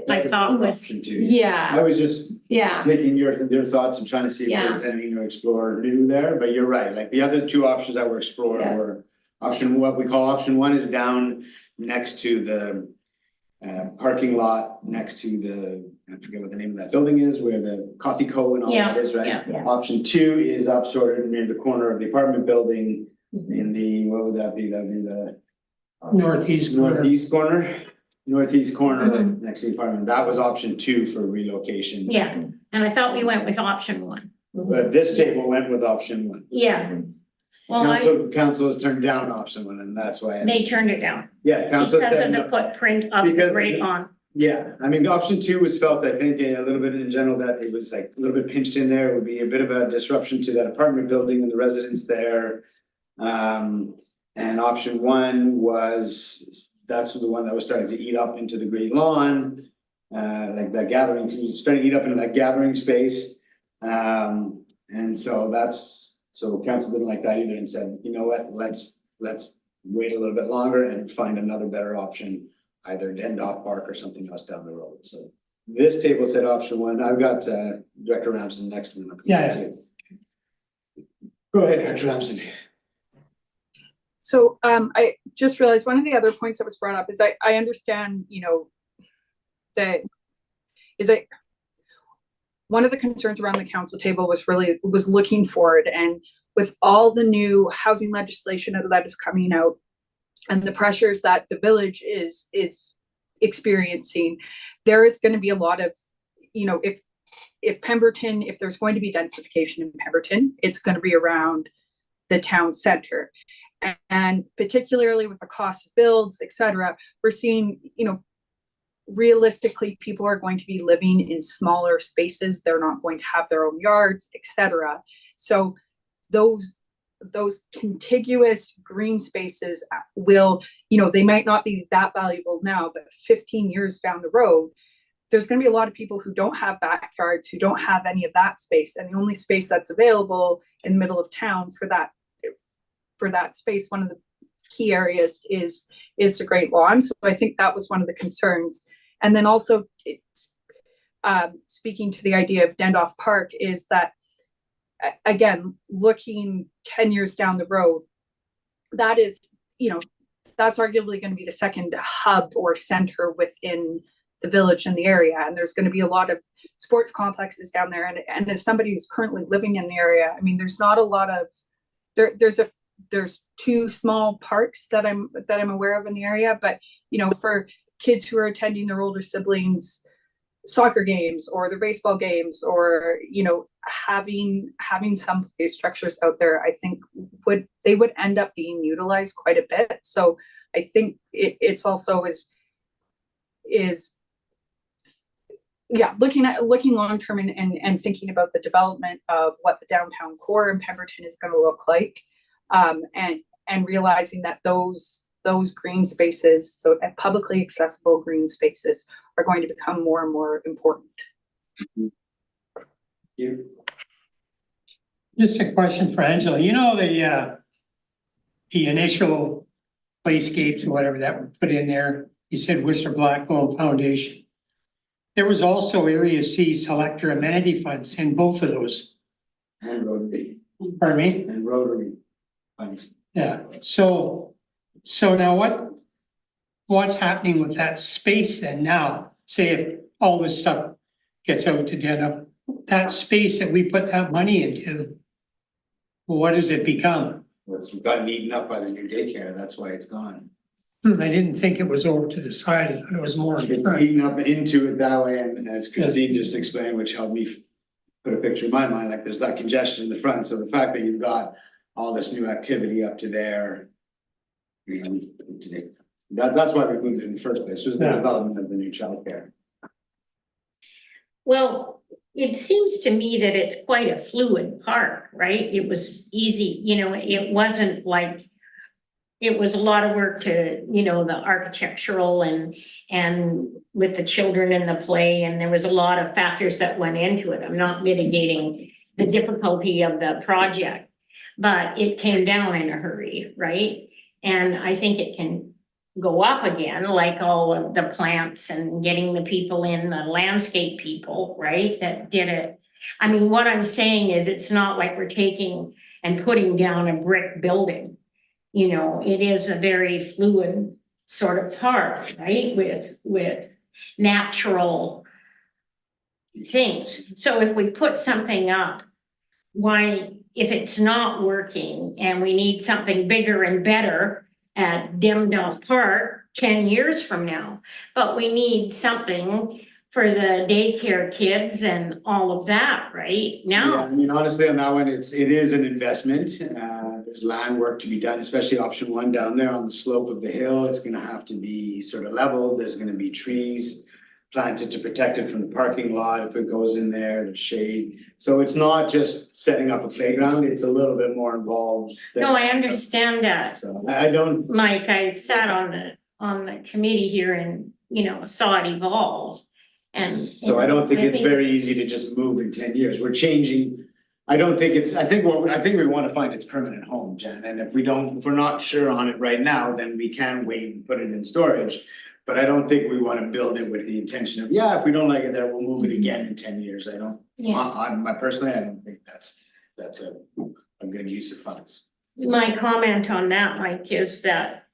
Speaker 2: I thought was,
Speaker 1: Option two.
Speaker 5: Yeah,
Speaker 1: I was just
Speaker 5: yeah,
Speaker 1: taking your thoughts and trying to see if
Speaker 5: Yeah.
Speaker 1: there's anything to explore new there, but you're right, like the other two options that were explored
Speaker 5: Yeah.
Speaker 1: were what we call option one is down next to the parking lot, next to I forget what the name of that building is, where the Coffee Co and all that is, right?
Speaker 2: yeah.
Speaker 1: Option two is up sort of near the corner of the apartment building in the, what would that be? That'd be the
Speaker 4: Northeast corner.
Speaker 1: northeast corner
Speaker 2: Mhm.
Speaker 1: next to the apartment. That was option two for relocation.
Speaker 2: Yeah, and I thought we went with option one.
Speaker 1: But this table went with option one.
Speaker 2: Yeah. Well,
Speaker 1: Council has turned down option one, and that's why.
Speaker 2: they turned it down
Speaker 1: Yeah, council
Speaker 2: because of
Speaker 1: said,
Speaker 2: the footprint of the
Speaker 1: Because-
Speaker 2: Great Lawn.
Speaker 1: Yeah, I mean, option two was felt, I think, a little bit in general that it was like a little bit pinched in there. It would be a bit of a disruption to that apartment building and the residents there. And option one was, that's the one that was starting to eat up into the green lawn. Like that gathering, starting to eat up into that gathering space. And so council didn't like that either and said, you know what, let's wait a little bit longer and find another better option. Either Dendorf Park or something else down the road, so. This table said option one, I've got Director Ramsden next to me.
Speaker 4: Yeah.
Speaker 1: Go ahead, Director Ramsden.
Speaker 8: So I just realized one of the other points that was brought up is I understand, you know, that one of the concerns around the council table was looking forward, and with all the new housing legislation that is coming out and the pressures that the village is experiencing, there is going to be a lot of, you know, if Pemberton, if there's going to be densification in Pemberton, it's going to be around the town center. And particularly with the cost of builds, et cetera, we're seeing, you know, realistically, people are going to be living in smaller spaces. They're not going to have their own yards, et cetera. So those contiguous green spaces will, you know, they might not be that valuable now, but 15 years down the road, there's going to be a lot of people who don't have backyards, who don't have any of that space. And the only space that's available in the middle of town for that space, one of the key areas is the Great Lawn. So I think that was one of the concerns. And then also speaking to the idea of Dendorf Park is that, again, looking 10 years down the road, that is, you know, that's arguably going to be the second hub or center within the village and the area. And there's going to be a lot of sports complexes down there. And as somebody who's currently living in the area, I mean, there's not a lot of, there's two small parks that I'm aware of in the area, but, you know, for kids who are attending their older siblings' soccer games or their baseball games, or, you know, having some play structures out there, I think would end up being utilized quite a bit. So I think it's also looking long term and thinking about the development of what the downtown core in Pemberton is going to look like, and realizing that those green spaces, the publicly accessible green spaces, are going to become more and more important.
Speaker 1: You.
Speaker 4: Just a question for Angela. You know, the initial playscapes or whatever that were put in there, you said Whistler Blackgold Foundation. There was also Area C selector amenity funds in both of those.
Speaker 1: And Rotary.
Speaker 4: Pardon me?
Speaker 1: And Rotary funds.
Speaker 4: Yeah, so now what's happening with that space then now? Say if all this stuff gets out to Denham, that space that we put that money into, what does it become?
Speaker 1: It's gotten eaten up by the new daycare, that's why it's gone.
Speaker 4: I didn't think it was over to the side, I thought it was more.
Speaker 1: It's eaten up into it that way, and as Christine just explained, which helped me put a picture in my mind, like there's that congestion in the front, so the fact that you've got all this new activity up to there. You know, that's why we moved it in the first place, was the development of the new childcare.
Speaker 2: Well, it seems to me that it's quite a fluid park, right? It was easy, you know, it wasn't like, it was a lot of work to, you know, the architectural and with the children in the play, and there was a lot of factors that went into it. I'm not mitigating the difficulty of the project, but it came down in a hurry, right? And I think it can go up again, like all of the plants and getting the people in, the landscape people, right, that did it. I mean, what I'm saying is it's not like we're taking and putting down a brick building. You know, it is a very fluid sort of park, right, with natural things. So if we put something up, why, if it's not working and we need something bigger and better at Dendorf Park 10 years from now, but we need something for the daycare kids and all of that right now.
Speaker 1: Yeah, I mean, honestly, on that one, it is an investment. There's land work to be done, especially option one down there on the slope of the hill. It's gonna have to be sort of leveled. There's gonna be trees planted to protect it from the parking lot, if it goes in there, the shade. So it's not just setting up a playground, it's a little bit more involved. than-
Speaker 2: No, I understand that,
Speaker 1: So I don't,
Speaker 2: Mike. I sat on the committee here and, saw it evolve. And.
Speaker 1: so I don't think it's very easy to just move in 10 years. We're changing. I don't think it's, I think we want to find its permanent home, Jen, and if we're not sure on it right now, then we can wait and put it in storage. But I don't think we want to build it with the intention of, if we don't like it there, we'll move it again in 10 years. I don't, personally, I don't think that's a good use of funds.
Speaker 2: My comment on that, Mike, is that,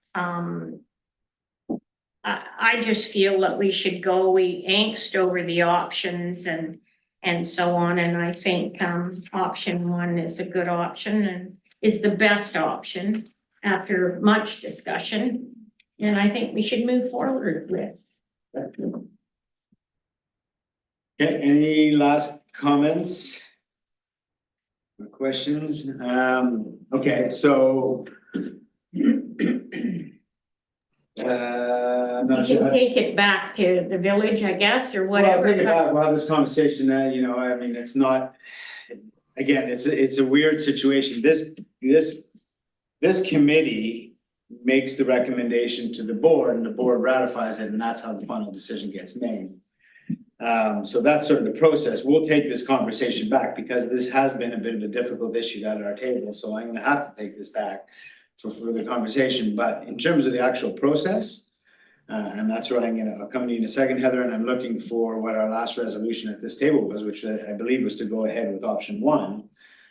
Speaker 2: I just feel that we should we angst over the options and so on, and I think, option one is a good option and is the best option after much discussion. And I think we should move forward with.
Speaker 1: Okay, any last comments? Or questions? Okay, so. I'm
Speaker 2: We
Speaker 1: not sure.
Speaker 2: can take it back to the village, I guess, or
Speaker 1: Well, I'll
Speaker 2: whatever.
Speaker 1: take it back, we'll have this conversation, I mean, it's not, again, it's a weird situation, this committee makes the recommendation to the board, and the board ratifies it, and that's how the final decision gets made. So that's sort of the process, we'll take this conversation back, because this has been a bit of a difficult issue at our table, so I'm gonna have to take this back for further conversation, but in terms of the actual process, and that's where I'll come to you in a second, Heather, and I'm looking for what our last resolution at this table was, which I believe was to go ahead with option one.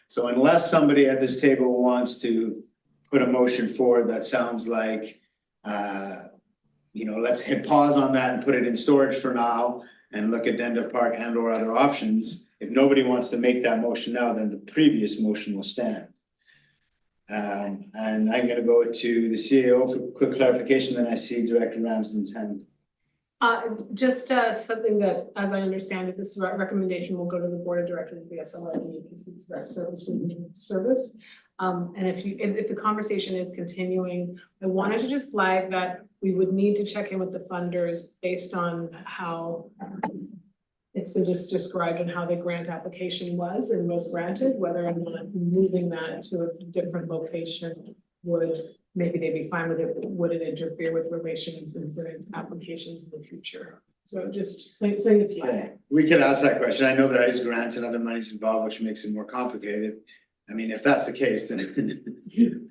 Speaker 1: So unless somebody at this table wants to put a motion forward that sounds like, let's hit pause on that and put it in storage for now and look at Denda Park and or other options. If nobody wants to make that motion now, then the previous motion will stand. And I'm gonna go to the CAO for quick clarification, then I see Director Ramsden's hand.
Speaker 6: Just something that, as I understand it, this recommendation will go to the board of directors of the SLRD because it's that service. And if the conversation is continuing, I wanted to just flag that we would need to check in with the funders based on how it's been just described and how the grant application was and was granted, whether or not moving that to a different location would, maybe they'd be fine with it, but would it interfere with relations and grant applications in the future? So just saying the flag.
Speaker 1: We could ask that question. I know there is grants and other monies involved, which makes it more complicated. I mean, if that's the case, then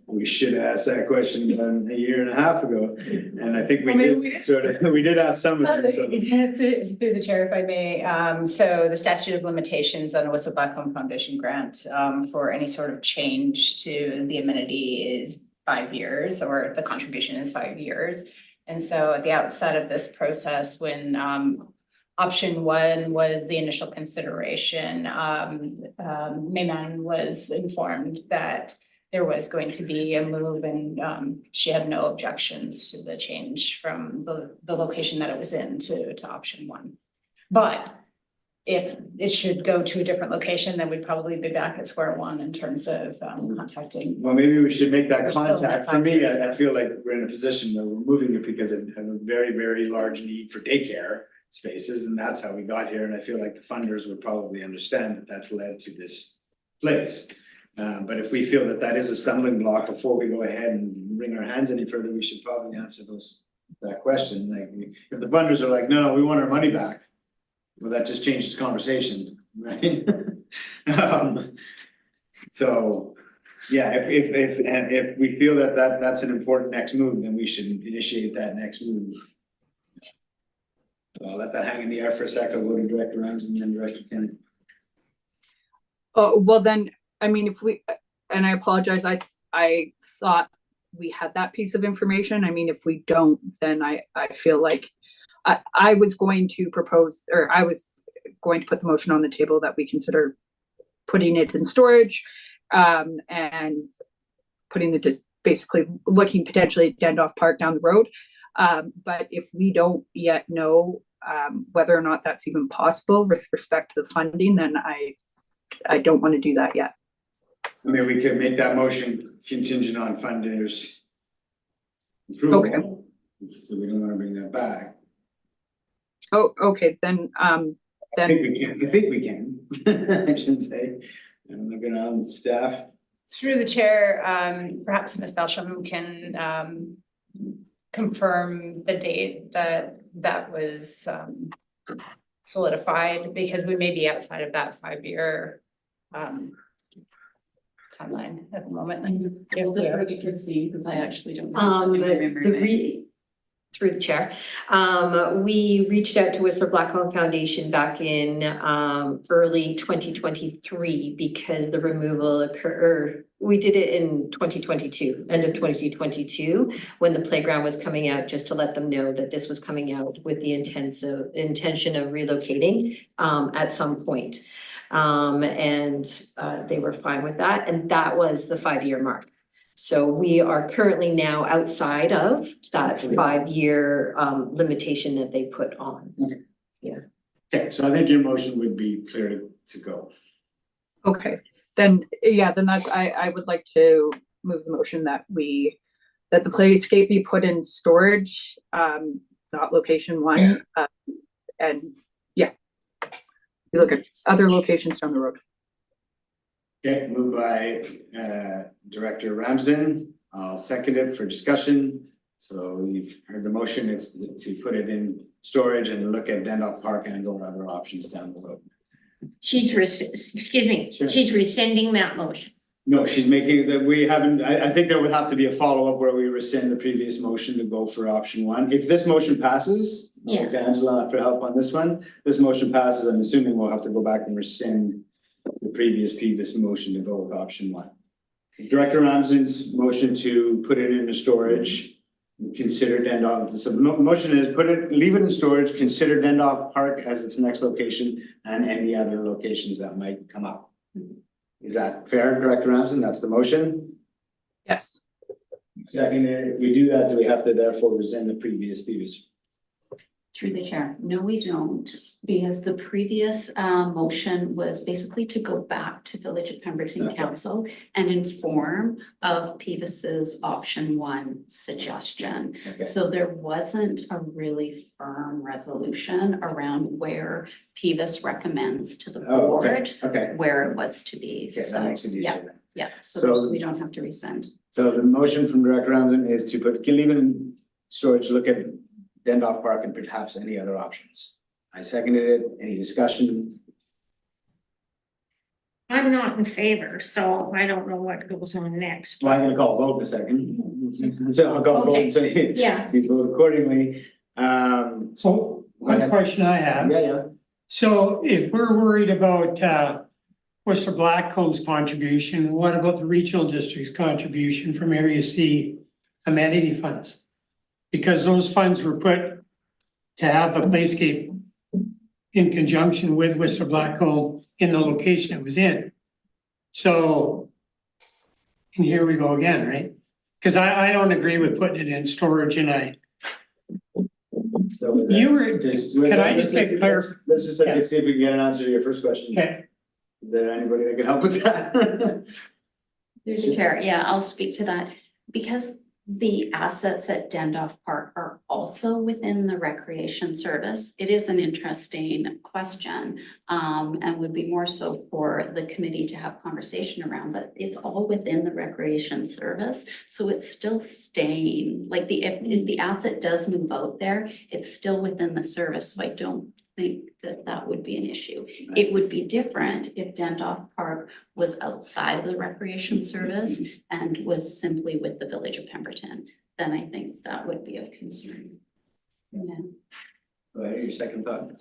Speaker 1: we should ask that question a year and a half ago. And I think we did ask some of them. So.
Speaker 3: Through the chair, if I may, so the statute of limitations on a Whistle Blackcomb Foundation grant for any sort of change to the amenity is 5 years, or the contribution is 5 years. And so at the outset of this process, when option one was the initial consideration, Mayman was informed that there was going to be a move, and she had no objections to the change from the location that it was in to option one. But if it should go to a different location, then we'd probably be back at square one in terms of contacting.
Speaker 1: Well, maybe we should make that
Speaker 3: We're still
Speaker 1: contact.
Speaker 3: at
Speaker 1: For me,
Speaker 3: 5 years.
Speaker 1: I feel like we're in a position where we're moving it because of a very, very large need for daycare spaces, and that's how we got here. And I feel like the funders would probably understand that that's led to this place. But if we feel that that is a stumbling block before we go ahead and wring our hands any further, we should probably answer that question. Like, if the funders are like, no, we want our money back, well, that just changes conversation, right? So, yeah, if we feel that's an important next move, then we should initiate that next move. So I'll let that hang in the air for a second. I'll go to Director Ramsden and then Director Kennedy.
Speaker 8: Oh, well then, I mean, if we, and I apologize, I thought we had that piece of information. I mean, if we don't, then I feel like I was going to propose, or I was going to put the motion on the table that we consider putting it in storage, and putting the, just basically looking potentially at Dendorf Park down the road. But if we don't yet know whether or not that's even possible with respect to the funding, then I don't want to do that yet.
Speaker 1: I mean, we could make that motion contingent on funders' approval.
Speaker 8: Okay.
Speaker 1: So we don't want to bring that back.
Speaker 8: Oh, okay, then,
Speaker 1: I
Speaker 8: then,
Speaker 1: think we can, I think we can, I shouldn't say. I'm looking on staff.
Speaker 3: Through the chair, perhaps Ms. Belsham can confirm the date that was solidified, because we may be outside of that 5-year timeline at the moment.
Speaker 7: We'll defer to Christine, because I actually don't.
Speaker 5: Through the chair, we reached out to Whistler Blackcomb Foundation back in early 2023 because the removal occurred. We did it in 2022, end of 2022, when the playground was coming out, just to let them know that this was coming out with the intention of relocating at some point. And they were fine with that, and that was the 5-year mark. So we are currently now outside of that 5-year limitation that they put on.
Speaker 1: Okay, so I think your motion would be clear to go.
Speaker 8: okay, then, yeah, then that's, I would like to move the motion that that the playscape be put in storage, not location 1, and yeah. We look at other locations down the road.
Speaker 1: Okay, moved by Director Ramsden. I'll second it for discussion. So you've heard the motion, it's to put it in storage and look at Dendolph Park and or other options down the road.
Speaker 2: She's excuse me,
Speaker 1: Sure.
Speaker 2: she's rescinding that motion.
Speaker 1: No, she's making that we haven't, I think there would have to be a follow-up where we rescind the previous motion to go for option 1. If this motion passes,
Speaker 2: Yeah.
Speaker 1: to Angela for help on this one, this motion passes, I'm assuming we'll have to go back and rescind the previous PVUS motion to go with option 1. Director Ramsden's motion to put it into storage, consider Dendolph, so the motion is leave it in storage, consider Dendolph Park as its next location and any other locations that might come up. Is that fair, Director Ramsden? That's the motion?
Speaker 8: Yes.
Speaker 1: Second, if we do that, do we have to therefore rescind the previous PVUS?
Speaker 7: Through the chair. No, we don't, because the previous motion was basically to go back to Village of Pemberton
Speaker 1: Okay.
Speaker 7: Council and inform of PVUS's option 1 suggestion.
Speaker 1: Okay.
Speaker 7: So there wasn't a really firm resolution around where PVUS recommends to the
Speaker 1: Oh,
Speaker 7: board
Speaker 1: okay,
Speaker 7: where it was to be.
Speaker 1: okay, that
Speaker 7: So,
Speaker 1: makes it easier
Speaker 7: yeah,
Speaker 1: then.
Speaker 7: yeah, so
Speaker 1: So-
Speaker 7: we don't have to rescind.
Speaker 1: So the motion from Director Ramsden is to leave it in storage, look at Dendolph Park and perhaps any other options. I seconded it. Any discussion?
Speaker 2: I'm not in favor, so I don't know what goes on next.
Speaker 1: Well, I'm gonna call a vote in a second. So I'll call a vote, so
Speaker 2: Yeah.
Speaker 1: you vote accordingly.
Speaker 4: So one question I have.
Speaker 1: Yeah.
Speaker 4: So if we're worried about Whistler Blackcomb's contribution, what about the regional district's contribution from Area C amenity funds? Because those funds were put to have the playscape in conjunction with Whistler Blackcomb in the location it was in. So, and here we go again, right? Because I don't agree with putting it in storage and
Speaker 1: So is that-
Speaker 4: you were,
Speaker 1: Can
Speaker 4: I just get clear?
Speaker 1: Let's just see if we can get an answer to your first question.
Speaker 4: okay,
Speaker 1: Is there anybody that can help with that?
Speaker 7: Through the chair, yeah, I'll speak to that, because the assets at Dendolph Park are also within the recreation service. It is an interesting question, and would be more so for the committee to have conversation around, but it's all within the recreation service. So it's still staying, like if the asset does move out there, it's still within the service, so I don't think that would be an issue. It would be different if Dendolph Park was outside of the recreation service and was simply with the Village of Pemberton. Then I think that would be of concern. Yeah.
Speaker 1: Go ahead, your second thought.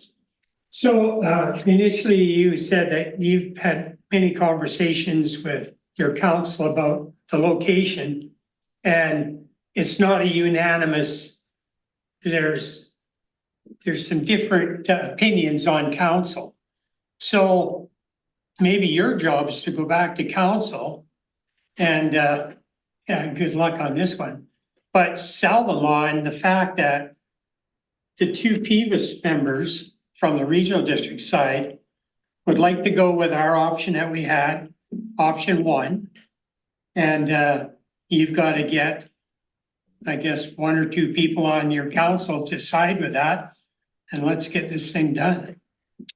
Speaker 4: so initially you said that you've had many conversations with your council about the location. And it's not a unanimous, there's some different opinions on council. So maybe your job is to go back to council and good luck on this one. But sell them on the fact that the 2 PVUS members from the regional district side would like to go with our option that we had, option 1. And you've got to get, I guess, 1 or 2 people on your council to side with that. and let's get this thing done.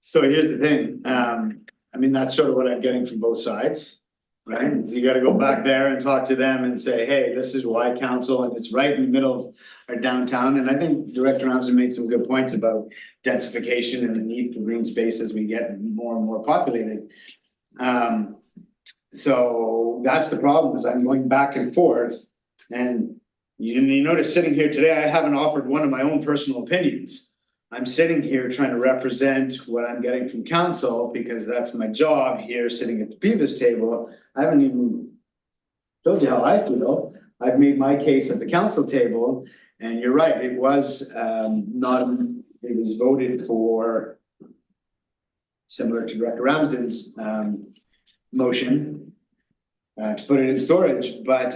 Speaker 1: So here's the thing, I mean, that's sort of what I'm getting from both sides, right? So you gotta go back there and talk to them and say, hey, this is why council, and it's right in the middle of our downtown, and I think Director Ramsden made some good points about densification and the need for green space as we get more and more populated. So that's the problem, is I'm going back and forth, and you notice sitting here today, I haven't offered one of my own personal opinions. I'm sitting here trying to represent what I'm getting from council, because that's my job here, sitting at the PVUS table. I haven't even told you how I feel. I've made my case at the council table, and you're right, it was it was voted for, similar to Director Ramsden's motion, to put it in storage, but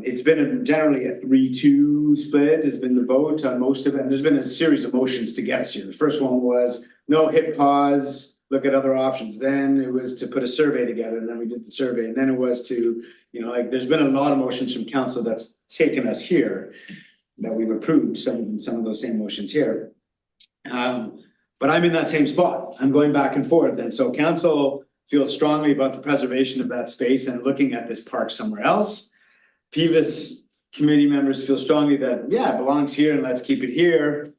Speaker 1: it's been generally a 3-2 split has been the vote on most of it, and there's been a series of motions to get us here. The first one was no, hit pause, look at other options. Then it was to put a survey together, and then we did the survey, and then it was to, like, there's been a lot of motions from council that's taken us here, that we've approved some of those same motions here. But I'm in that same spot. I'm going back and forth, and so council feels strongly about the preservation of that space and looking at this park somewhere else. PVUS committee members feel strongly that, yeah, it belongs here and let's keep it here.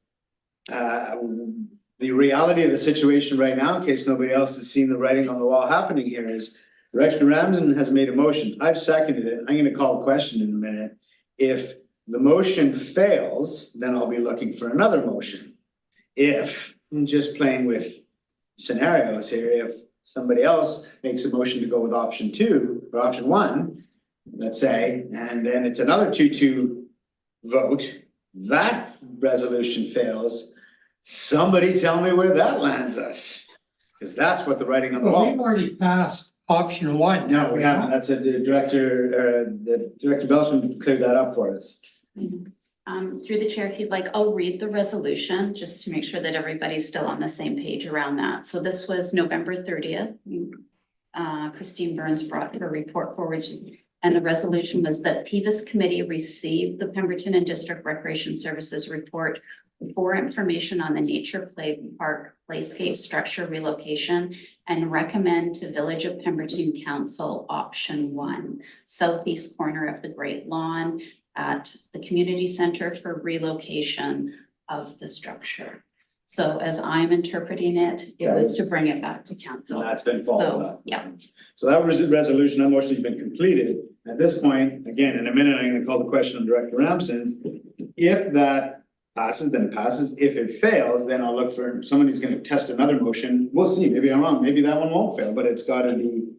Speaker 1: The reality of the situation right now, in case nobody else has seen the writing on the wall happening here, is Director Ramsden has made a motion. I've seconded it. I'm gonna call a question in a minute. If the motion fails, then I'll be looking for another motion. If, I'm just playing with scenarios here, if somebody else makes a motion to go with option 2 or option 1, let's say, and then it's another 2-2 vote, that resolution fails, somebody tell me where that lands us. Because that's what the writing on the
Speaker 4: Well,
Speaker 1: wall
Speaker 4: we've
Speaker 1: is.
Speaker 4: already passed option 1.
Speaker 1: No, we haven't. That's the Director Belson cleared that up for us.
Speaker 7: Through the chair, if you'd like, I'll read the resolution just to make sure that everybody's still on the same page around that. So this was November 30th. Christine Burns brought her report forward, and the resolution was that PVUS committee received the Pemberton and District Recreation Services report for information on the Nature Play Park Playscape structure relocation and recommend to Village of Pemberton Council option 1, southeast corner of the Great Lawn, at the community center for relocation of the structure. So as I'm interpreting it, it was to bring it back to council.
Speaker 1: That's been followed
Speaker 7: So,
Speaker 1: up.
Speaker 7: yeah.
Speaker 1: So that was the resolution, that motion has been completed. At this point, again, in a minute, I'm gonna call the question on Director Ramsden. If that passes, then it passes. If it fails, then I'll look for, somebody's gonna test another motion. We'll see, maybe I'm wrong, maybe that one won't fail, but it's gotta be,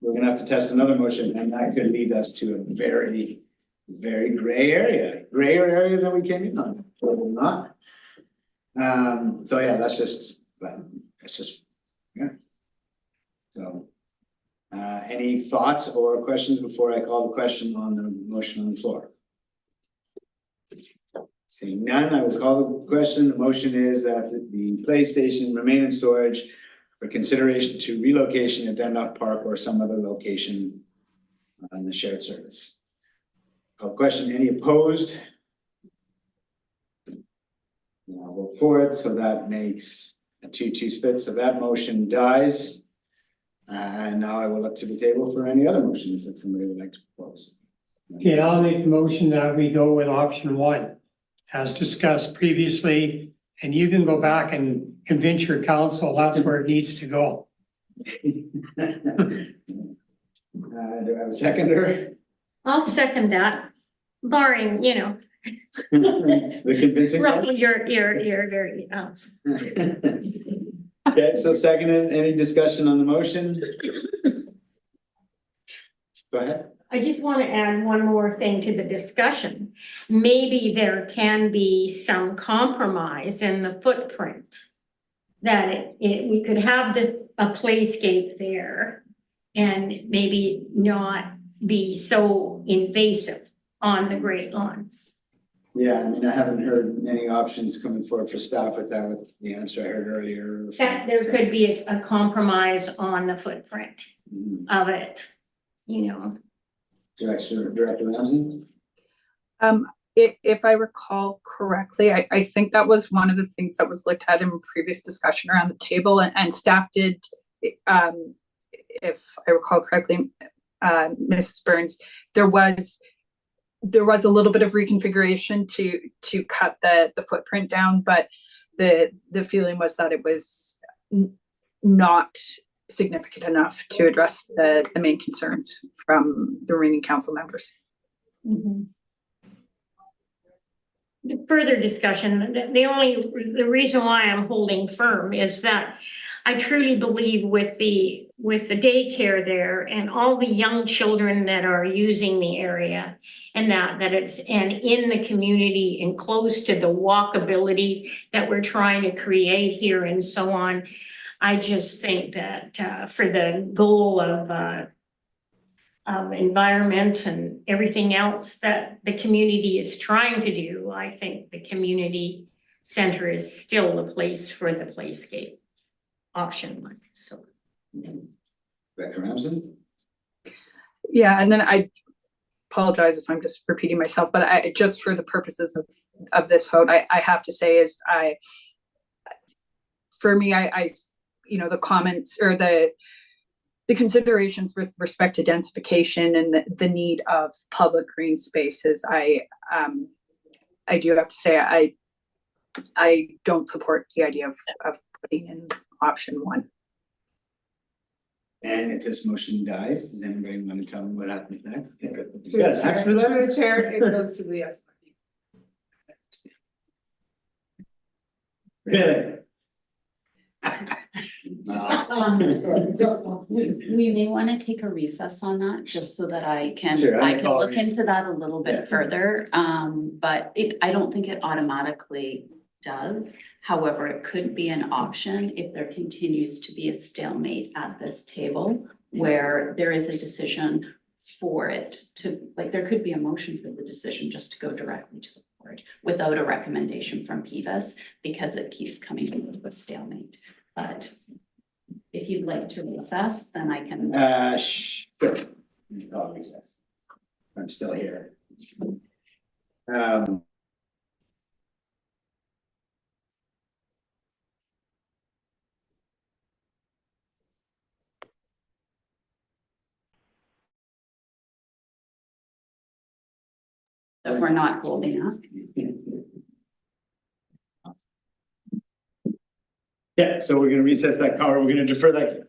Speaker 1: we're gonna have to test another motion, and that could lead us to a very gray area, grayer area than we came in on, or not. So yeah, that's just, yeah. So, any thoughts or questions before I call the question on the motion on the floor? Seeing none, I will call the question. The motion is that the PlayStation remain in storage for consideration to relocation at Dundalk Park or some other location on the shared service. Call the question, any opposed? I'll vote for it, so that makes a 2-2 split, so that motion dies. And now I will look to the table for any other motions that somebody would like to propose.
Speaker 4: Okay, I'll make the motion that we go with option 1, as discussed previously, and you can go back and convince your council that's where it needs to go.
Speaker 1: Do I have a seconder?
Speaker 2: I'll second that, barring,
Speaker 1: The convincing part?
Speaker 2: Russell, you're very,
Speaker 1: Okay, so seconded, any discussion on the motion? Go ahead.
Speaker 2: I just want to add one more thing to the discussion. Maybe there can be some compromise in the footprint. That we could have a playscape there and maybe not be so invasive on the Great Lawn.
Speaker 1: Yeah, I mean, I haven't heard any options coming forward for staff with that, with the answer I heard earlier.
Speaker 2: That there could be a compromise on the footprint of it,
Speaker 1: Director Ramsden?
Speaker 8: If I recall correctly, I think that was one of the things that was looked at in previous discussion around the table, and staff did, if I recall correctly, Mrs. Burns, there was a little bit of reconfiguration to cut the footprint down, but the feeling was that it was not significant enough to address the main concerns from the remaining council members.
Speaker 2: Further discussion, the reason why I'm holding firm is that I truly believe with the daycare there and all the young children that are using the area and that it's, and in the community and close to the walkability that we're trying to create here and so on, I just think that for the goal of environment and everything else that the community is trying to do, I think the community center is still the place for the playscape option one, so.
Speaker 1: Director Ramsden?
Speaker 8: Yeah, and then I apologize if I'm just repeating myself, but I just for the purposes of this vote, I have to say is for me, you know, the comments or the considerations with respect to densification and the need of public green spaces, I do have to say I don't support the idea of putting in option one.
Speaker 1: And if this motion dies, does anybody want to tell me what happens next?
Speaker 6: Through the chair, it goes to the SRD.
Speaker 1: Really?
Speaker 7: We may want to take a recess on that, just so that I can
Speaker 1: Sure,
Speaker 7: look
Speaker 1: apologies.
Speaker 7: into that a little
Speaker 1: Yeah.
Speaker 7: bit further. But I don't think it automatically does. However, it could be an option if there continues to be a stalemate at this table where there is a decision for it to, like, there could be a motion for the decision just to go directly to the board without a recommendation from PVUS because it keeps coming into a stalemate. But if you'd like to recess, then I can.
Speaker 1: Sure. I'll recess. I'm still here.
Speaker 7: If we're not holding up.
Speaker 1: Yeah, so we're gonna recess that, or we're gonna defer that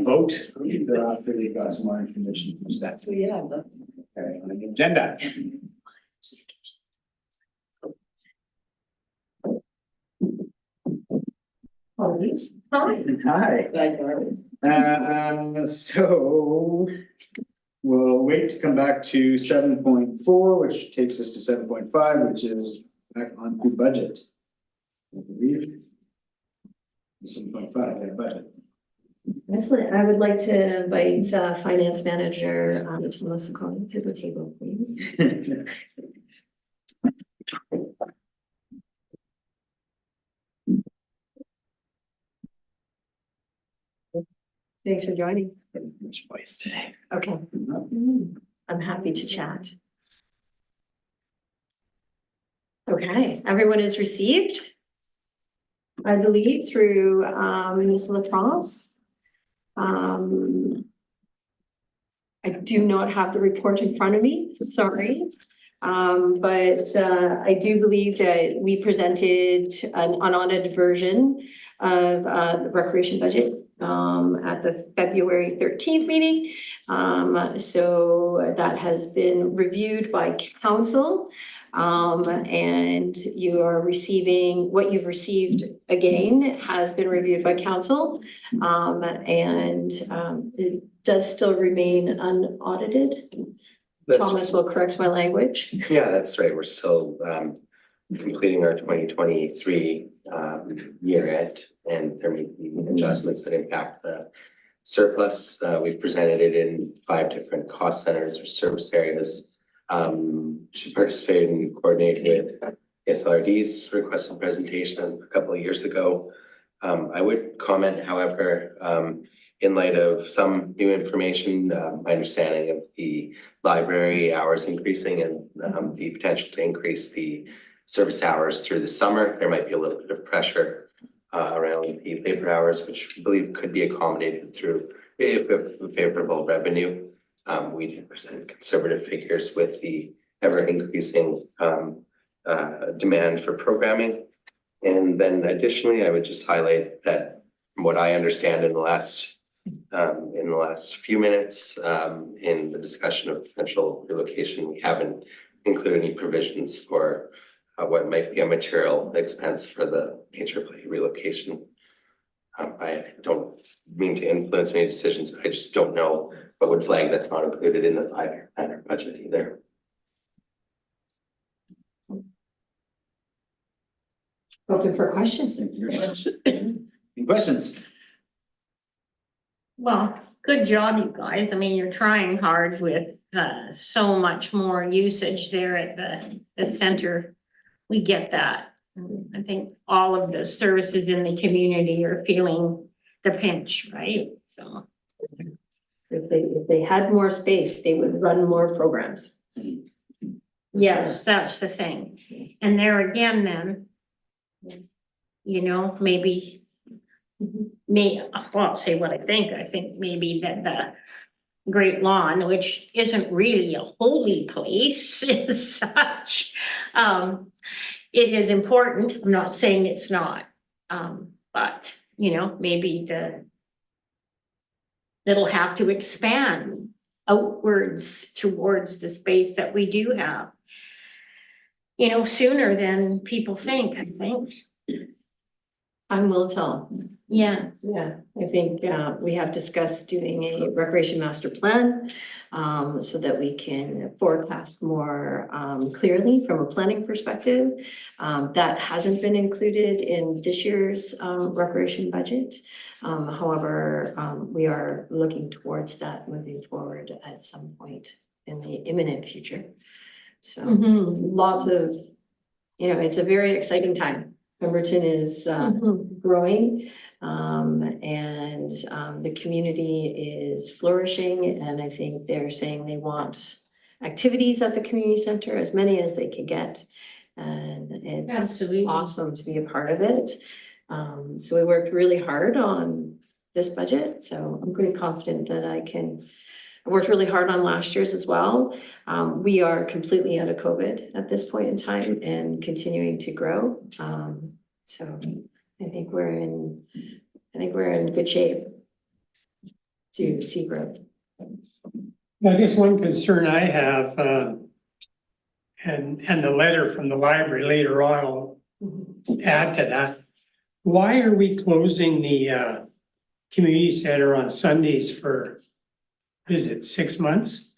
Speaker 1: vote. After we've got some more information from staff.
Speaker 5: So yeah,
Speaker 1: Okay, on the agenda. Hi. So we'll wait to come back to 7.4, which takes us to 7.5, which is back on to budget. I believe. 7.5, that budget.
Speaker 5: Excellent. I would like to invite Finance Manager Thomas Conley to the table, please. Thanks for joining.
Speaker 1: Much voice today.
Speaker 5: Okay. I'm happy to chat. Okay, everyone is received, I believe, through Ms. LaFrance. I do not have the report in front of me, sorry. But I do believe that we presented an unaudited version of the recreation budget at the February 13th meeting. So that has been reviewed by council. And you are receiving, what you've received again has been reviewed by council. It does still remain unaudited. Thomas will correct my language.
Speaker 9: Yeah, that's right. We're still completing our 2023 year end, and there may be adjustments that impact the surplus. We've presented it in 5 different cost centers or service areas. She participated and coordinated with SLRD's requested presentation a couple of years ago. I would comment, however, in light of some new information, my understanding of the library hours increasing and the potential to increase the service hours through the summer, there might be a little bit of pressure around the labor hours, which I believe could be accommodated through if favorable revenue. We did present conservative figures with the ever increasing demand for programming. And then additionally, I would just highlight that from what I understand in the last few minutes, in the discussion of potential relocation, we haven't included any provisions for what might be a material expense for the AAA relocation. I don't mean to influence any decisions, but I just don't know what would flag that's not included in the 5-year planner budget either.
Speaker 5: Open for questions.
Speaker 1: Thank you very much. Any questions?
Speaker 2: Well, good job, you guys. I mean, you're trying hard with so much more usage there at the center. We get that. I think all of the services in the community are feeling the pinch, right? So.
Speaker 5: If they had more space, they would run more programs.
Speaker 2: Yes, that's the thing. And there again, then, you know, maybe, well, I'll say what I think. I think maybe that the Great Lawn, which isn't really a holy place as such, it is important. I'm not saying it's not, but, you know, maybe it'll have to expand outwards towards the space that we do have, you know, sooner than people think, I think.
Speaker 5: Time will tell.
Speaker 2: Yeah.
Speaker 5: Yeah, I think we have discussed doing a recreation master plan so that we can forecast more clearly from a planning perspective. That hasn't been included in this year's recreation budget. However, we are looking towards that moving forward at some point in the imminent future. So lots of, you know, it's a very exciting time. Pemberton is growing and the community is flourishing, and I think they're saying they want activities at the community center, as many as they can get, and it's
Speaker 2: Absolutely.
Speaker 5: awesome to be a part of it. So we worked really hard on this budget, so I'm pretty confident that I worked really hard on last year's as well. We are completely out of COVID at this point in time and continuing to grow. So I think we're in good shape to see growth.
Speaker 4: I guess one concern I have, and the letter from the library later on will add to that. Why are we closing the community center on Sundays for, what is it, 6 months?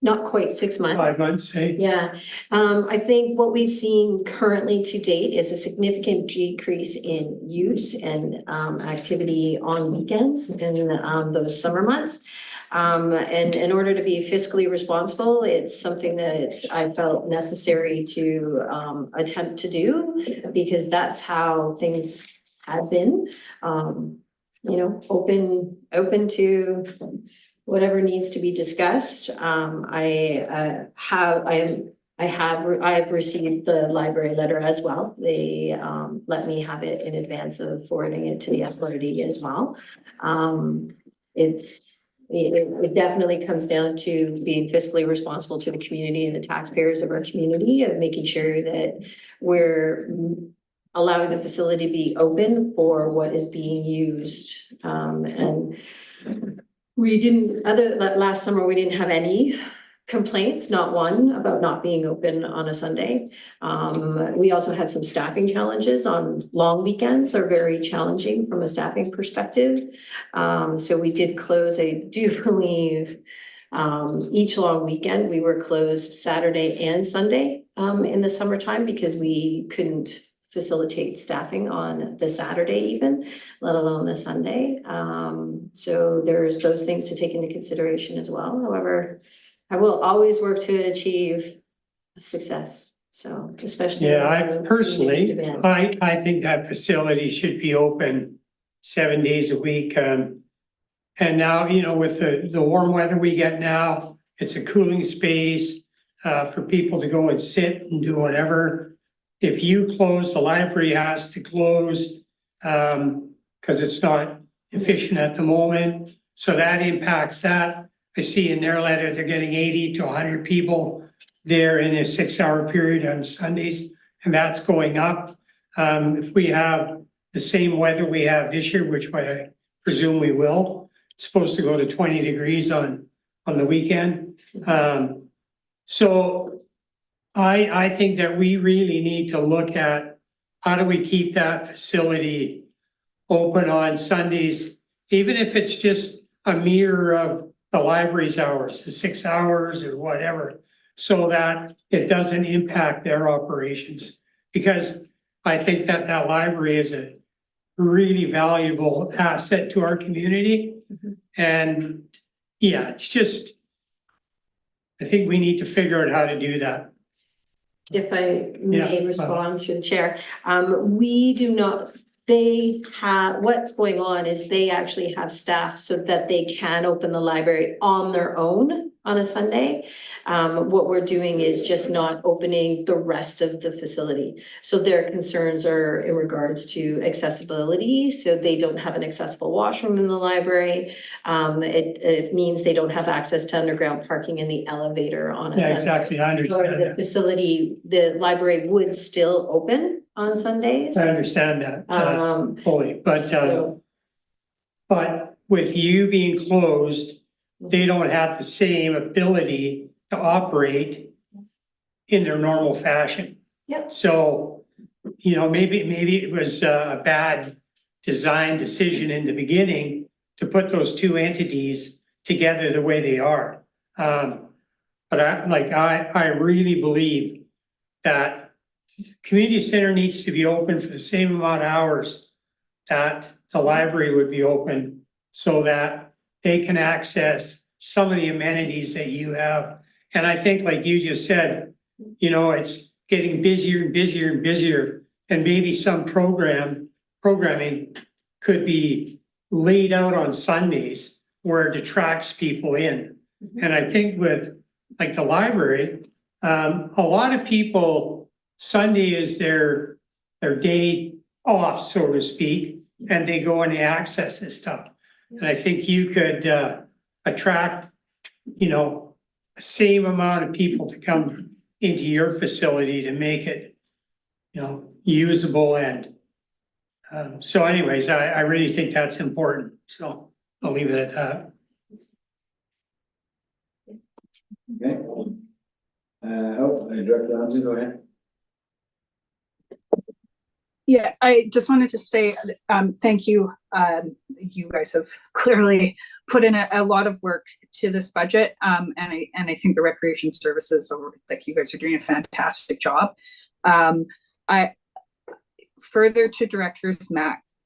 Speaker 5: Not quite 6 months.
Speaker 4: 5 months, hey?
Speaker 5: Yeah, I think what we've seen currently to date is a significant decrease in use and activity on weekends in those summer months. And in order to be fiscally responsible, it's something that I felt necessary to attempt to do, because that's how things have been, you know, open to whatever needs to be discussed. I have received the library letter as well. They let me have it in advance of forwarding it to the SLRD as well. It definitely comes down to being fiscally responsible to the community and the taxpayers of our community, and making sure that we're allowing the facility to be open for what is being used. And we didn't, last summer, we didn't have any complaints, not one, about not being open on a Sunday. We also had some staffing challenges on long weekends, are very challenging from a staffing perspective. So we did close, I do believe, each long weekend, we were closed Saturday and Sunday in the summertime, because we couldn't facilitate staffing on the Saturday even, let alone the Sunday. So there's those things to take into consideration as well. However, I will always work to achieve success. So especially.
Speaker 4: Yeah, I personally, I think that facility should be open 7 days a week. And now, you know, with the warm weather we get now, it's a cooling space for people to go and sit and do whatever. If you close, the library has to close because it's not efficient at the moment. So that impacts that. I see in their letter, they're getting 80 to 100 people there in a 6-hour period on Sundays, and that's going up. If we have the same weather we have this year, which I presume we will, it's supposed to go to 20 degrees on the weekend. So I think that we really need to look at how do we keep that facility open on Sundays, even if it's just a mirror of the library's hours, the 6 hours or whatever, so that it doesn't impact their operations. Because I think that that library is a really valuable asset to our community. And yeah, it's just, I think we need to figure out how to do that.
Speaker 5: If I
Speaker 4: Yeah,
Speaker 5: may respond through the chair, we do not, they have, what's going on is they actually have staff so that they can open the library on their own on a Sunday. What we're doing is just not opening the rest of the facility. So their concerns are in regards to accessibility. So they don't have an accessible washroom in the library. It means they don't have access to underground parking in the elevator on a.
Speaker 4: Yeah, exactly. I understand
Speaker 5: The
Speaker 4: that.
Speaker 5: facility, the library would still open on Sundays.
Speaker 4: I understand that fully,
Speaker 5: So-
Speaker 4: but with you being closed, they don't have the same ability to operate in their normal fashion.
Speaker 5: Yep.
Speaker 4: So, you know, maybe it was a bad design decision in the beginning to put those two entities together the way they are. But I really believe that community center needs to be open for the same amount of hours that the library would be open, so that they can access some of the amenities that you have. And I think, like you just said, you know, it's getting busier and busier and busier, and maybe some programming could be laid out on Sundays where it attracts people in. And I think with like the library, a lot of people, Sunday is their day off, so to speak, and they go and they access this stuff. And I think you could attract, you know, the same amount of people to come into your facility to make it, you know, usable. And so anyways, I really think that's important. So I'll leave it at that.
Speaker 1: Okay. Director Ramsey, go ahead.
Speaker 8: Yeah, I just wanted to say, thank you. You guys have clearly put in a lot of work to this budget. And I think the recreation services, or like you guys are doing a fantastic job. I further to Director's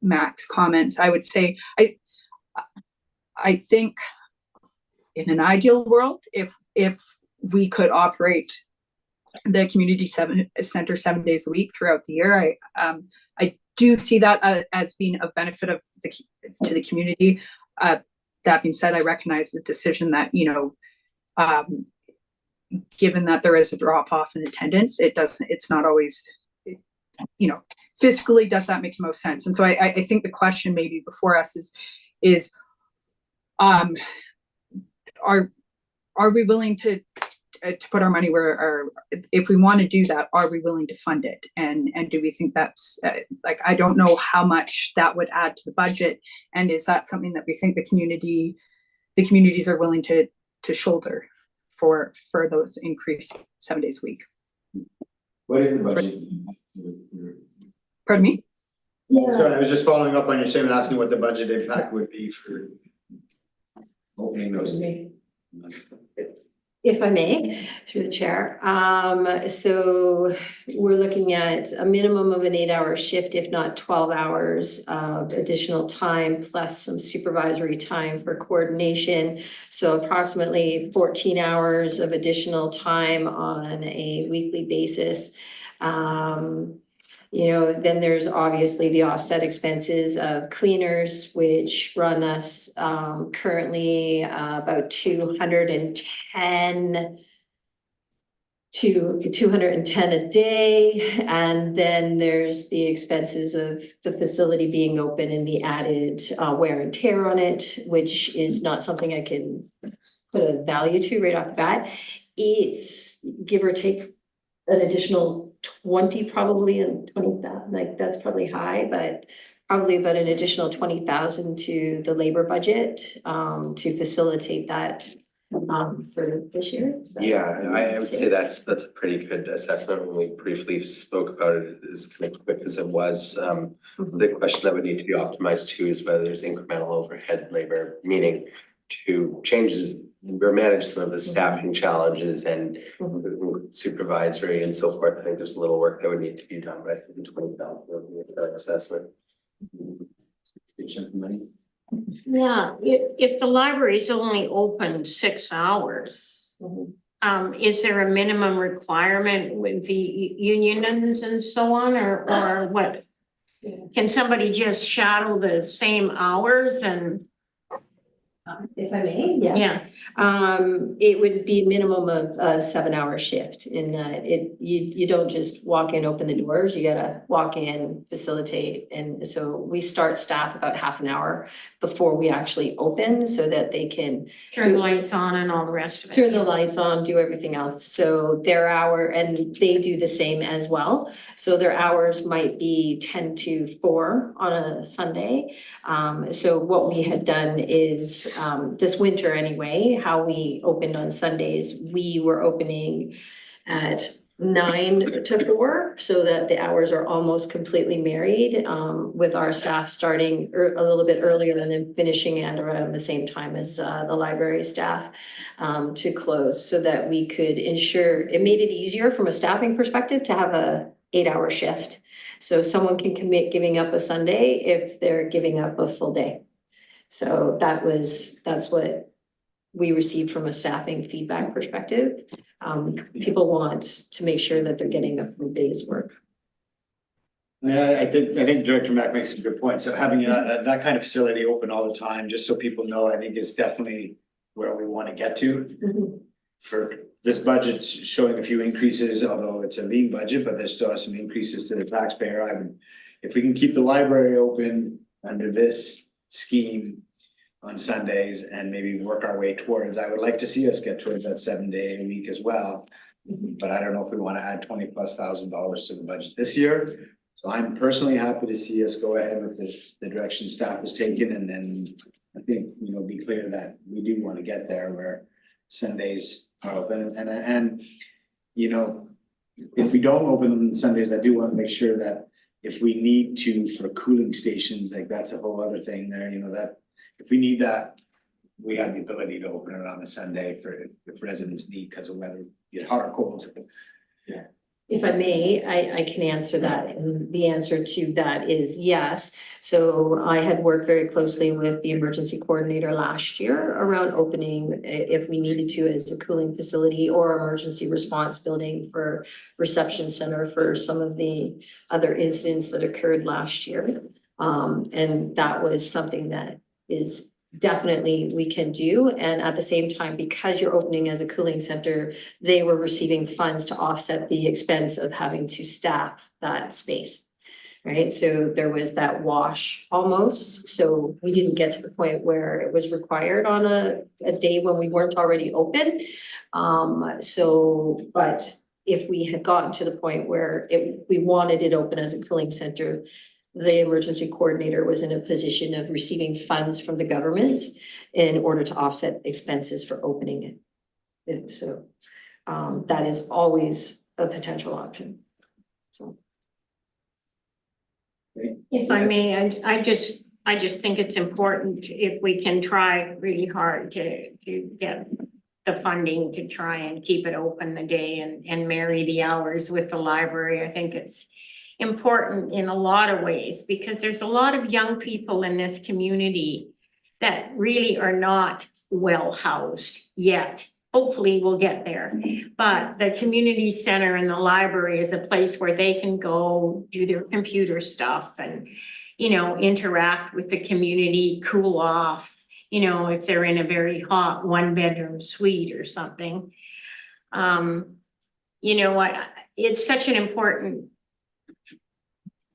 Speaker 8: Mac's comments, I would say, I think in an ideal world, if we could operate the community center 7 days a week throughout the year, I do see that as being a benefit to the community. That being said, I recognize the decision that, you know, given that there is a drop off in attendance, it's not always, you know, fiscally, does that make the most sense? And so I think the question maybe before us is are we willing to put our money where if we want to do that, are we willing to fund it? And do we think that's like, I don't know how much that would add to the budget. And is that something that we think the communities are willing to shoulder for those increased 7 days a week?
Speaker 1: What is the budget?
Speaker 8: Pardon me?
Speaker 1: Sorry, I was just following up on your statement, asking what the budget impact would be for opening those.
Speaker 5: If I may, through the chair. So we're looking at a minimum of an 8-hour shift, if not 12 hours of additional time, plus some supervisory time for coordination. So approximately 14 hours of additional time on a weekly basis. Then there's obviously the offset expenses of cleaners, which run us currently about 210 to 210 a day. And then there's the expenses of the facility being open and the added wear and tear on it, which is not something I can put a value to right off the bat. It's give or take an additional 20 probably, and 20,000, like that's probably high, but probably about an additional 20,000 to the labor budget to facilitate that for this year. Is that-
Speaker 9: Yeah, I would say that's a pretty good assessment. When we briefly spoke about it, as kind of quick as it was. The question that would need to be optimized too is whether there's incremental overhead labor, meaning to changes or manage some of the staffing challenges and supervisory and so forth. I think there's a little work that would need to be done, but I think the 20,000 would be a fair assessment.
Speaker 2: Yeah, if the library is only open 6 hours, is there a minimum requirement with the unions and so on, or what? Can somebody just shadow the same hours and?
Speaker 5: If I may, yes.
Speaker 2: Yeah.
Speaker 5: It would be a minimum of a 7-hour shift in that you don't just walk in, open the doors, you gotta walk in, facilitate. And so we start staff about half an hour before we actually open so that they can
Speaker 2: Turn the lights on and all the rest of it.
Speaker 5: turn the lights on, do everything else. So their hour, and they do the same as well. So their hours might be 10 to 4 on a Sunday. So what we had done is this winter anyway, how we opened on Sundays, we were opening at 9 to 4 so that the hours are almost completely married, with our staff starting a little bit earlier and then finishing at around the same time as the library staff to close, so that we could ensure it made it easier from a staffing perspective to have a 8-hour shift. So someone can commit giving up a Sunday if they're giving up a full day. So that's what we received from a staffing feedback perspective. People want to make sure that they're getting a full day's work.
Speaker 1: Yeah, I think Director Mack makes a good point. So having that kind of facility open all the time, just so people know, I think is definitely where we want to get to. For this budget's showing a few increases, although it's a lean budget, but there's still some increases to the taxpayer. If we can keep the library open under this scheme on Sundays and maybe work our way towards, I would like to see us get towards that 7-day a week as well. But I don't know if we want to add $20,000+ to the budget this year. So I'm personally happy to see us go ahead with the direction staff was taken, and then I think, be clear that we do want to get there where Sundays are open. And if we don't open them on Sundays, I do want to make sure that if we need to for cooling stations, like that's a whole other thing there, that if we need that, we have the ability to open it on a Sunday if residents need because of whether get hot or cold. Yeah.
Speaker 5: If I may, I can answer that, and the answer to that is yes. So I had worked very closely with the emergency coordinator last year around opening, if we needed to, as a cooling facility or emergency response building for reception center for some of the other incidents that occurred last year. And that was something that is definitely we can do. And at the same time, because you're opening as a cooling center, they were receiving funds to offset the expense of having to staff that space. Right, so there was that wash almost. So we didn't get to the point where it was required on a day when we weren't already open. But if we had gotten to the point where we wanted it open as a cooling center, the emergency coordinator was in a position of receiving funds from the government in order to offset expenses for opening it. So that is always a potential option. So.
Speaker 2: If I may, I just think it's important if we can try really hard to get the funding to try and keep it open the day and marry the hours with the library. I think it's important in a lot of ways because there's a lot of young people in this community that really are not well housed yet. hopefully we'll get there. But the community center and the library is a place where they can go do their computer stuff and, interact with the community, cool off, if they're in a very hot one-bedroom suite or something. It's such an important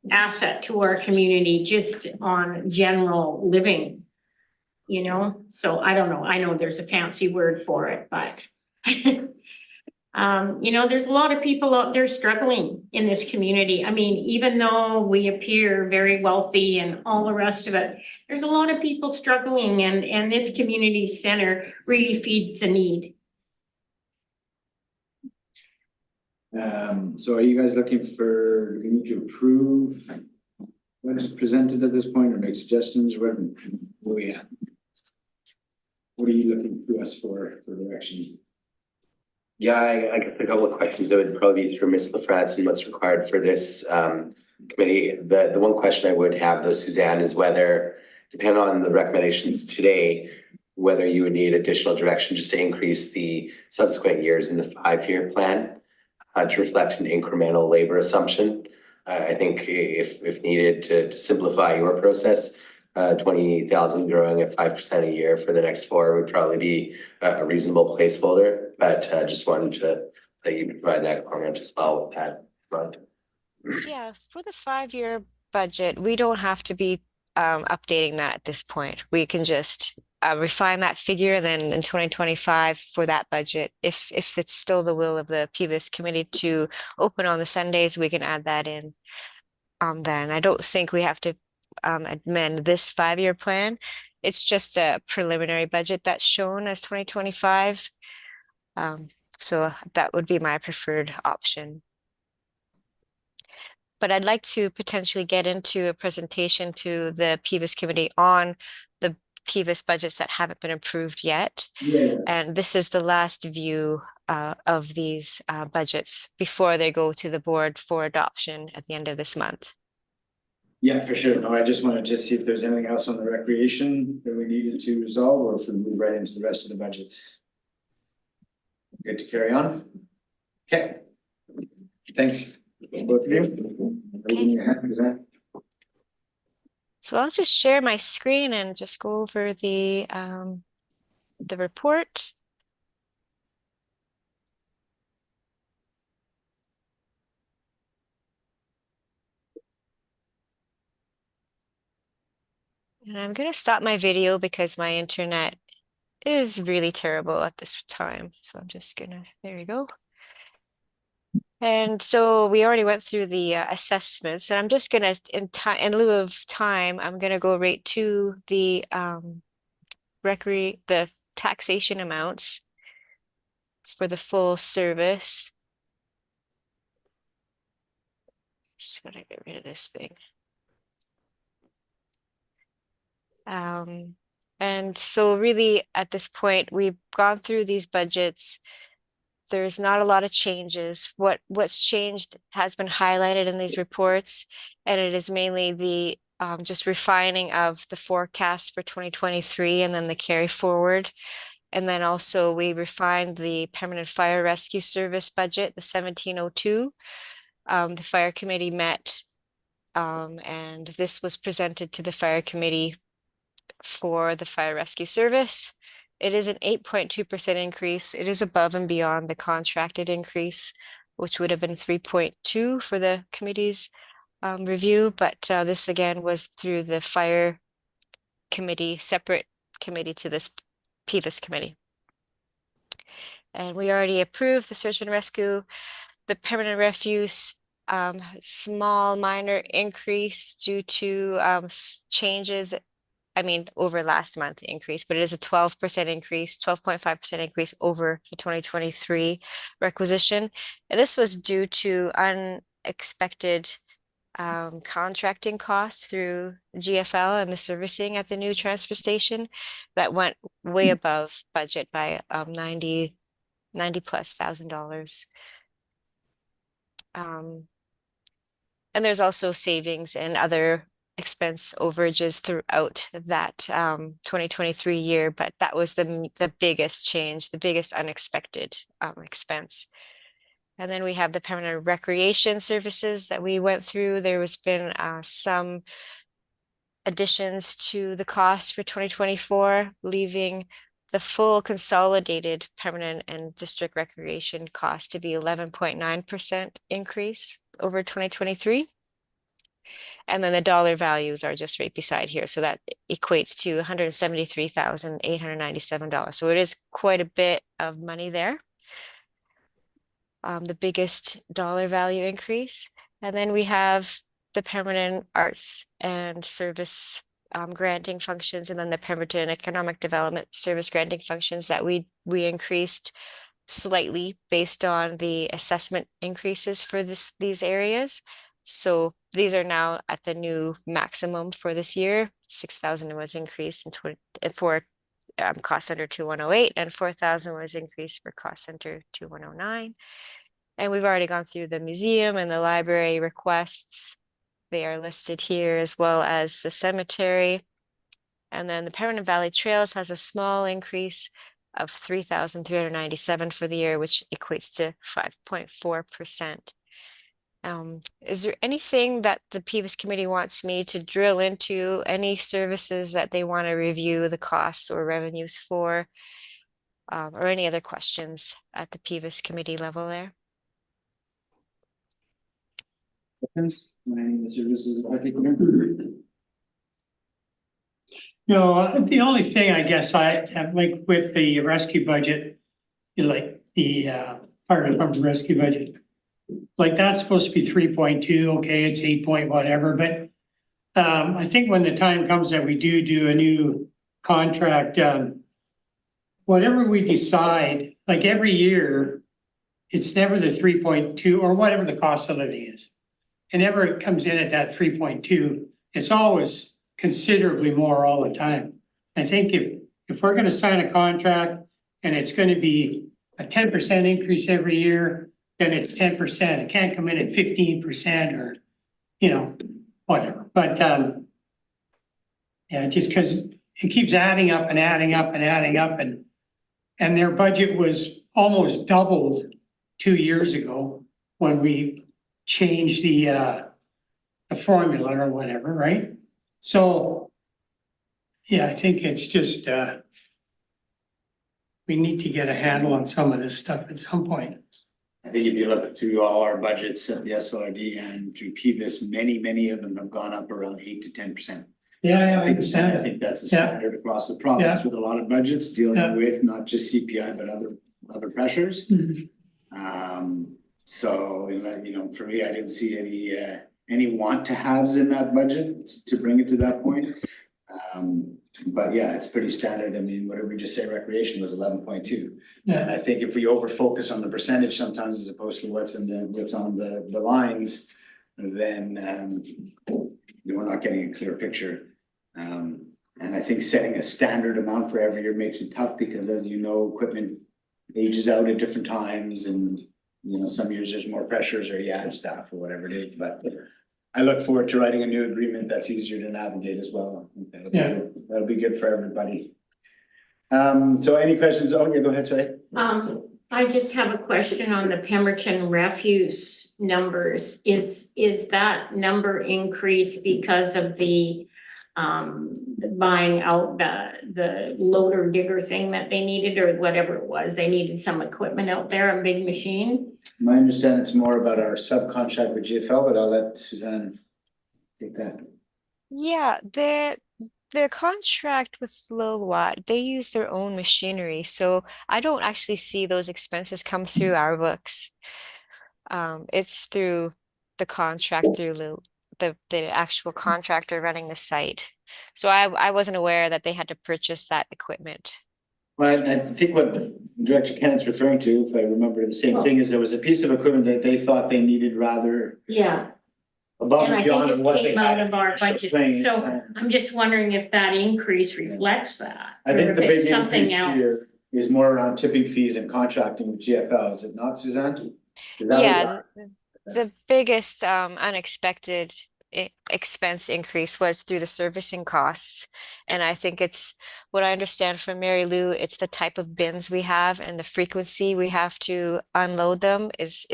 Speaker 2: asset to our community just on general living. So I don't know, I know there's a fancy word for it, but there's a lot of people out there struggling in this community. I mean, even though we appear very wealthy and all the rest of it, there's a lot of people struggling, and this community center really feeds the need.
Speaker 1: So are you guys looking for, we need to approve what is presented at this point or make suggestions? Where we at? What are you looking to us for direction?
Speaker 9: Yeah, I guess a couple of questions that would probably be through Ms. LaFrance and what's required for this committee. The one question I would have though, Suzanne, is whether, depending on the recommendations today, whether you would need additional direction just to increase the subsequent years in the 5-year plan to reflect an incremental labor assumption. I think if needed to simplify your process, 20,000 growing at 5% a year for the next 4 would probably be a reasonable placeholder, but just wanted to let you provide that comment as well with that front.
Speaker 10: Yeah, for the 5-year budget, we don't have to be updating that at this point. We can just refine that figure, and then in 2025 for that budget, if it's still the will of the PVUS committee to open on the Sundays, we can add that in. Then I don't think we have to amend this 5-year plan. It's just a preliminary budget that's shown as 2025. So that would be my preferred option. But I'd like to potentially get into a presentation to the PVUS committee on the PVUS budgets that haven't been approved yet.
Speaker 1: Yeah.
Speaker 10: And this is the last view of these budgets before they go to the board for adoption at the end of this month.
Speaker 1: Yeah, for sure. No, I just wanted to see if there's anything else on the recreation that we needed to resolve or if we move right into the rest of the budgets. Good to carry on. Okay. Thanks, both of you.
Speaker 10: Okay. So I'll just share my screen and just go over the report. And I'm going to stop my video because my internet is really terrible at this time. So I'm just gonna, there you go. And so we already went through the assessments, and I'm just gonna, in lieu of time, I'm gonna go right to the the taxation amounts for the full service. Just gotta get rid of this thing. And so really at this point, we've gone through these budgets. There's not a lot of changes. What's changed has been highlighted in these reports, and it is mainly the just refining of the forecast for 2023 and then the carry forward. And then also we refined the permanent fire rescue service budget, the 1702. The fire committee met and this was presented to the fire committee for the fire rescue service. It is an 8.2% increase. It is above and beyond the contracted increase, which would have been 3.2 for the committee's review. But this again was through the fire committee, separate committee to this PVUS committee. And we already approved the search and rescue, the permanent refuse, small minor increase due to changes. I mean, over last month increase, but it is a 12% increase, 12.5% increase over the 2023 requisition. And this was due to unexpected contracting costs through GFL and the servicing at the new transfer station that went way above budget by $90,000+. And there's also savings in other expense overages throughout that 2023 year, but that was the biggest change, the biggest unexpected expense. And then we have the permanent recreation services that we went through. There has been some additions to the cost for 2024, leaving the full consolidated permanent and district recreation cost to be 11.9% increase over 2023. And then the dollar values are just right beside here. So that equates to $173,897. So it is quite a bit of money there. The biggest dollar value increase. And then we have the permanent arts and service granting functions, and then the Pemberton Economic Development Service granting functions that we increased slightly based on the assessment increases for these areas. So these are now at the new maximum for this year. 6,000 was increased for cost center 2108, and 4,000 was increased for cost center 2109. And we've already gone through the museum and the library requests. They are listed here, as well as the cemetery. And then the Permanent Valley Trails has a small increase of 3,397 for the year, which equates to 5.4%. Is there anything that the PVUS committee wants me to drill into, any services that they want to review the costs or revenues for, or any other questions at the PVUS committee level there?
Speaker 1: Any of the services in particular?
Speaker 4: No, the only thing I guess I have, like with the rescue budget, like the fire department rescue budget, like that's supposed to be 3.2, okay, it's 8 point whatever, but I think when the time comes that we do a new contract, whatever we decide, like every year, it's never the 3.2 or whatever the cost of living is. And never it comes in at that 3.2, it's always considerably more all the time. I think if we're gonna sign a contract and it's gonna be a 10% increase every year, then it's 10%. It can't come in at 15% or, you know, whatever. But yeah, just because it keeps adding up and adding up and adding up, and their budget was almost doubled 2 years ago when we changed the formula or whatever, right? So yeah, I think it's just we need to get a handle on some of this stuff at some point.
Speaker 1: I think if you look through all our budgets at the SLRD and through PVUS, many of them have gone up around 8 to 10%.
Speaker 4: Yeah, I understand.
Speaker 1: I think that's the
Speaker 4: Yeah.
Speaker 1: standard across the province with a lot of budgets dealing
Speaker 4: Yeah.
Speaker 1: with not just CPI, but other pressures.
Speaker 4: Mhm.
Speaker 1: So, you know, for me, I didn't see any want to haves in that budget to bring it to that point. But yeah, it's pretty standard. I mean, what did we just say? Recreation was 11.2.
Speaker 4: Yeah.
Speaker 1: And I think if we over focus on the percentage sometimes as opposed to what's on the lines, then we're not getting a clear picture. And I think setting a standard amount for every year makes it tough because, as you know, equipment ages out at different times, and you know, some years there's more pressures or you add staff or whatever it is. But I look forward to writing a new agreement that's easier to navigate as well. That'll be good for everybody. So any questions? Oh yeah, go ahead, sorry.
Speaker 2: I just have a question on the Pemberton refuse numbers. Is that number increased because of the buying out the loader digger thing that they needed, or whatever it was? They needed some equipment out there, a big machine?
Speaker 1: My understanding it's more about our subcontract with GFL, but I'll let Suzanne take that.
Speaker 10: Yeah, the contract with Lillooet, they use their own machinery, so I don't actually see those expenses come through our books. It's through the contract through the actual contractor running the site. So I wasn't aware that they had to purchase that equipment.
Speaker 1: Well, I think what Director Kennett's referring to, if I remember the same thing, is there was a piece of equipment that they thought they needed rather
Speaker 2: Yeah,
Speaker 1: above
Speaker 2: and I
Speaker 1: and beyond
Speaker 2: think
Speaker 1: what
Speaker 2: it
Speaker 1: they
Speaker 2: came out
Speaker 1: had.
Speaker 2: of our budget, so I'm just wondering if that increase reflects that.
Speaker 1: I think
Speaker 2: or
Speaker 1: the
Speaker 2: if it's
Speaker 1: big
Speaker 2: something
Speaker 1: increase
Speaker 2: else.
Speaker 1: here is more around tipping fees and contracting with GFL, is it not, Suzanne? Is that what-
Speaker 10: Yeah, the biggest unexpected expense increase was through the servicing costs. And I think it's, what I understand from Mary Lou, it's the type of bins we have and the frequency we have to unload them is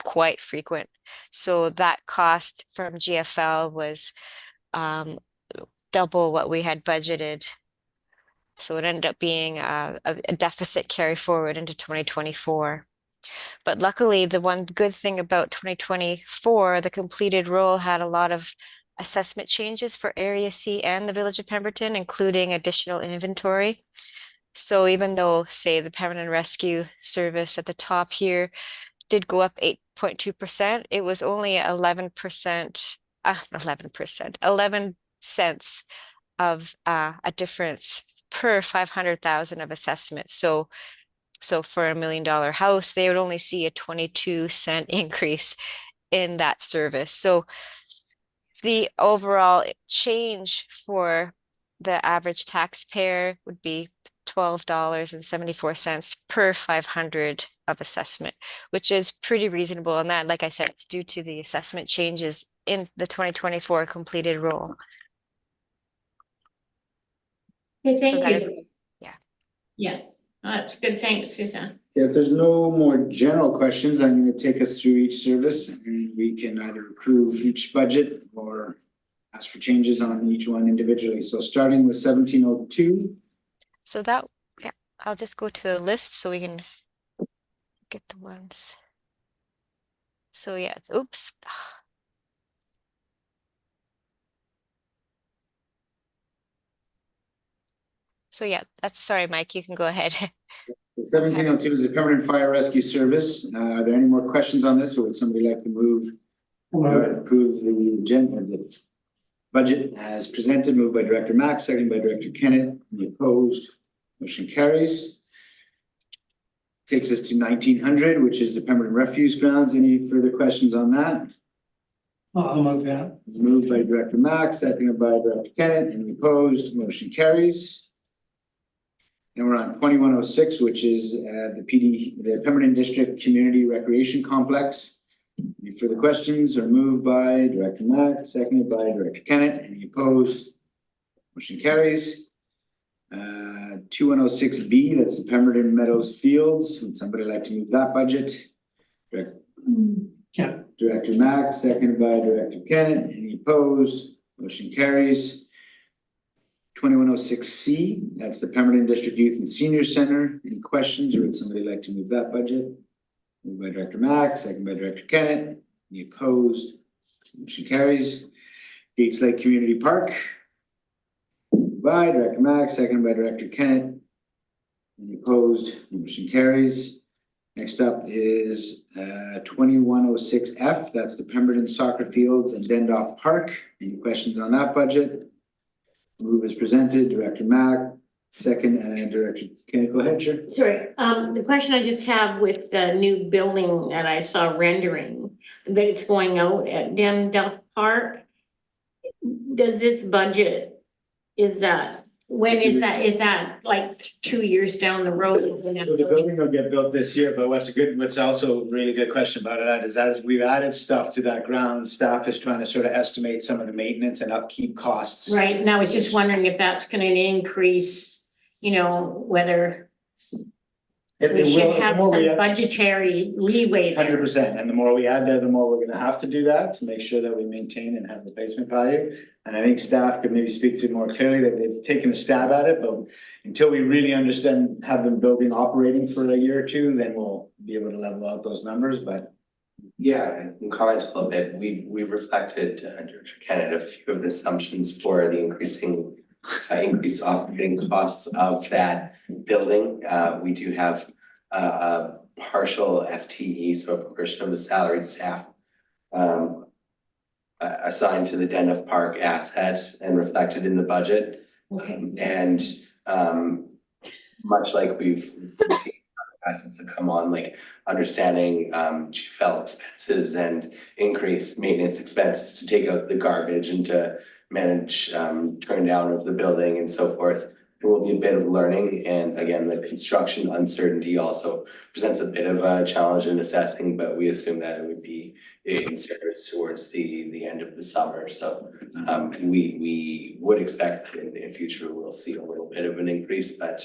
Speaker 10: quite frequent. So that cost from GFL was double what we had budgeted. So it ended up being a deficit carry forward into 2024. But luckily, the one good thing about 2024, the completed roll had a lot of assessment changes for Area C and the Village of Pemberton, including additional inventory. So even though, say, the permanent rescue service at the top here did go up 8.2%, it was only 11%, 11 cents of a difference per 500,000 of assessment. So for $1 million house, they would only see a 22-cent increase in that service. So the overall change for the average taxpayer would be $12.74 per 500 of assessment, which is pretty reasonable. And that, like I said, it's due to the assessment changes in the 2024 completed roll.
Speaker 2: Okay,
Speaker 10: So
Speaker 2: thank
Speaker 10: that is,
Speaker 2: you.
Speaker 10: yeah.
Speaker 2: Yeah, that's good. Thanks, Susan.
Speaker 1: Yeah, if there's no more general questions, I'm going to take us through each service and we can either approve each budget or ask for changes on each one individually. So starting with 1702.
Speaker 10: So that, yeah, I'll just go to the list so we can get the ones. So yeah, oops. So yeah, that's, sorry, Mike, you can go ahead.
Speaker 1: 1702 is the Permanent Fire Rescue Service. Are there any more questions on this, or would somebody like to move or approve the agenda, the budget as presented? Moved by Director Mack, seconded by Director Kennett. Any opposed? Motion carries. Takes us to 1900, which is the Pemberton Refuse Grounds. Any further questions on that?
Speaker 4: I'll move that.
Speaker 1: Moved by Director Mack, seconded by Director Kennett. Any opposed? Motion carries. And we're on 2106, which is the Pemberton District Community Recreation Complex. Any further questions? Or moved by Director Mack, seconded by Director Kennett. Any opposed? Motion carries. 2106B, that's the Pemberton Meadows Fields. Would somebody like to move that budget?
Speaker 4: Yeah.
Speaker 1: Director Mack, seconded by Director Kennett. Any opposed? Motion carries. 2106C, that's the Pemberton District Youth and Senior Center. Any questions, or would somebody like to move that budget? Moved by Director Mack, second by Director Kennett. Any opposed? Motion carries. Gates Lake Community Park. Moved by Director Mack, second by Director Kennett. Any opposed? Motion carries. Next up is 2106F, that's the Pemberton Soccer Fields and Dendoff Park. Any questions on that budget? Move is presented, Director Mack, second, and Director Kenneth, go ahead, sure.
Speaker 2: Sorry, the question I just have with the new building that I saw rendering, that it's going out at Dendoff Park. Does this budget, is that, when is that like 2 years down the road?
Speaker 1: So the building will get built this year, but what's also a really good question about that is as we've added stuff to that ground, staff is trying to sort of estimate some of the maintenance and upkeep costs.
Speaker 2: Right, and I was just wondering if that's gonna increase, whether we should have some budgetary leeway there.
Speaker 1: 100%, and the more we add there, the more we're gonna have to do that to make sure that we maintain and have replacement value. And I think staff could maybe speak to more clearly that they've taken a stab at it, but until we really understand, have the building operating for a year or two, then we'll be able to level out those numbers, but.
Speaker 9: Yeah, I can comment a little bit. We reflected, Director Kennett, a few of the assumptions for the increased operating costs of that building. We do have a partial FTE, so a portion of the salaried staff assigned to the Dendoff Park asset and reflected in the budget.
Speaker 2: Okay.
Speaker 9: And much like we've seen assets that come on, like understanding GFL expenses and increased maintenance expenses to take out the garbage and to manage turn down of the building and so forth. There will be a bit of learning, and again, the construction uncertainty also presents a bit of a challenge in assessing, but we assume that it would be in service towards the end of the summer. So we would expect in future we'll see a little bit of an increase, but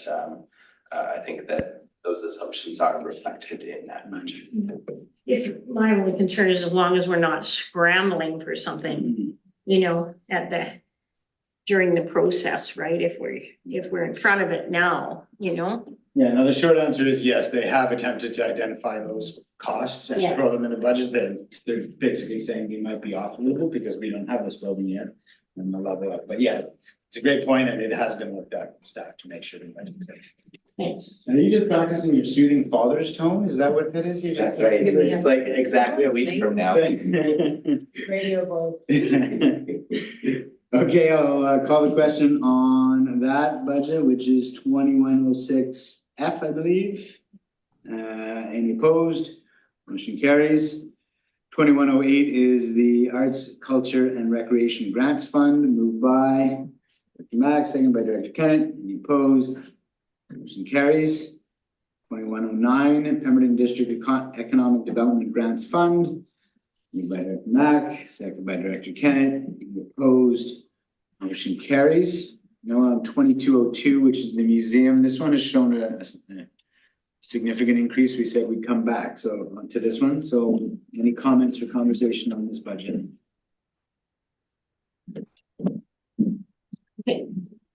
Speaker 9: I think that those assumptions are reflected in that budget.
Speaker 2: If my only concern is as long as we're not scrambling for something, you know, during the process, right? If we're in front of it now, you know?
Speaker 1: Yeah, no, the short answer is yes, they have attempted to identify those costs and
Speaker 2: Yeah.
Speaker 1: throw them in the budget. They're basically saying we might be off a little because we don't have this building yet. And the level up, but yeah, it's a great point and it has been looked at with staff to make sure the budget's safe.
Speaker 2: Thanks.
Speaker 1: Are you just practicing your soothing father's tone? Is that what that is? You just-
Speaker 9: That's right. It's like exactly a week from now.
Speaker 2: Radio vote.
Speaker 1: Okay, I'll call the question on that budget, which is 2106 F, I believe. Any opposed? Motion carries. 2108 is the Arts, Culture and Recreation Grants Fund, moved by Director Mack, second by Director Kennett. Any opposed? Motion carries. 2109, Pemberton District Economic Development Grants Fund, moved by Director Mack, second by Director Kennett. Any opposed? Motion carries. Now on 2202, which is the museum. This one has shown a significant increase. We said we'd come back, so on to this one. So any comments or conversation on this budget?
Speaker 2: Okay,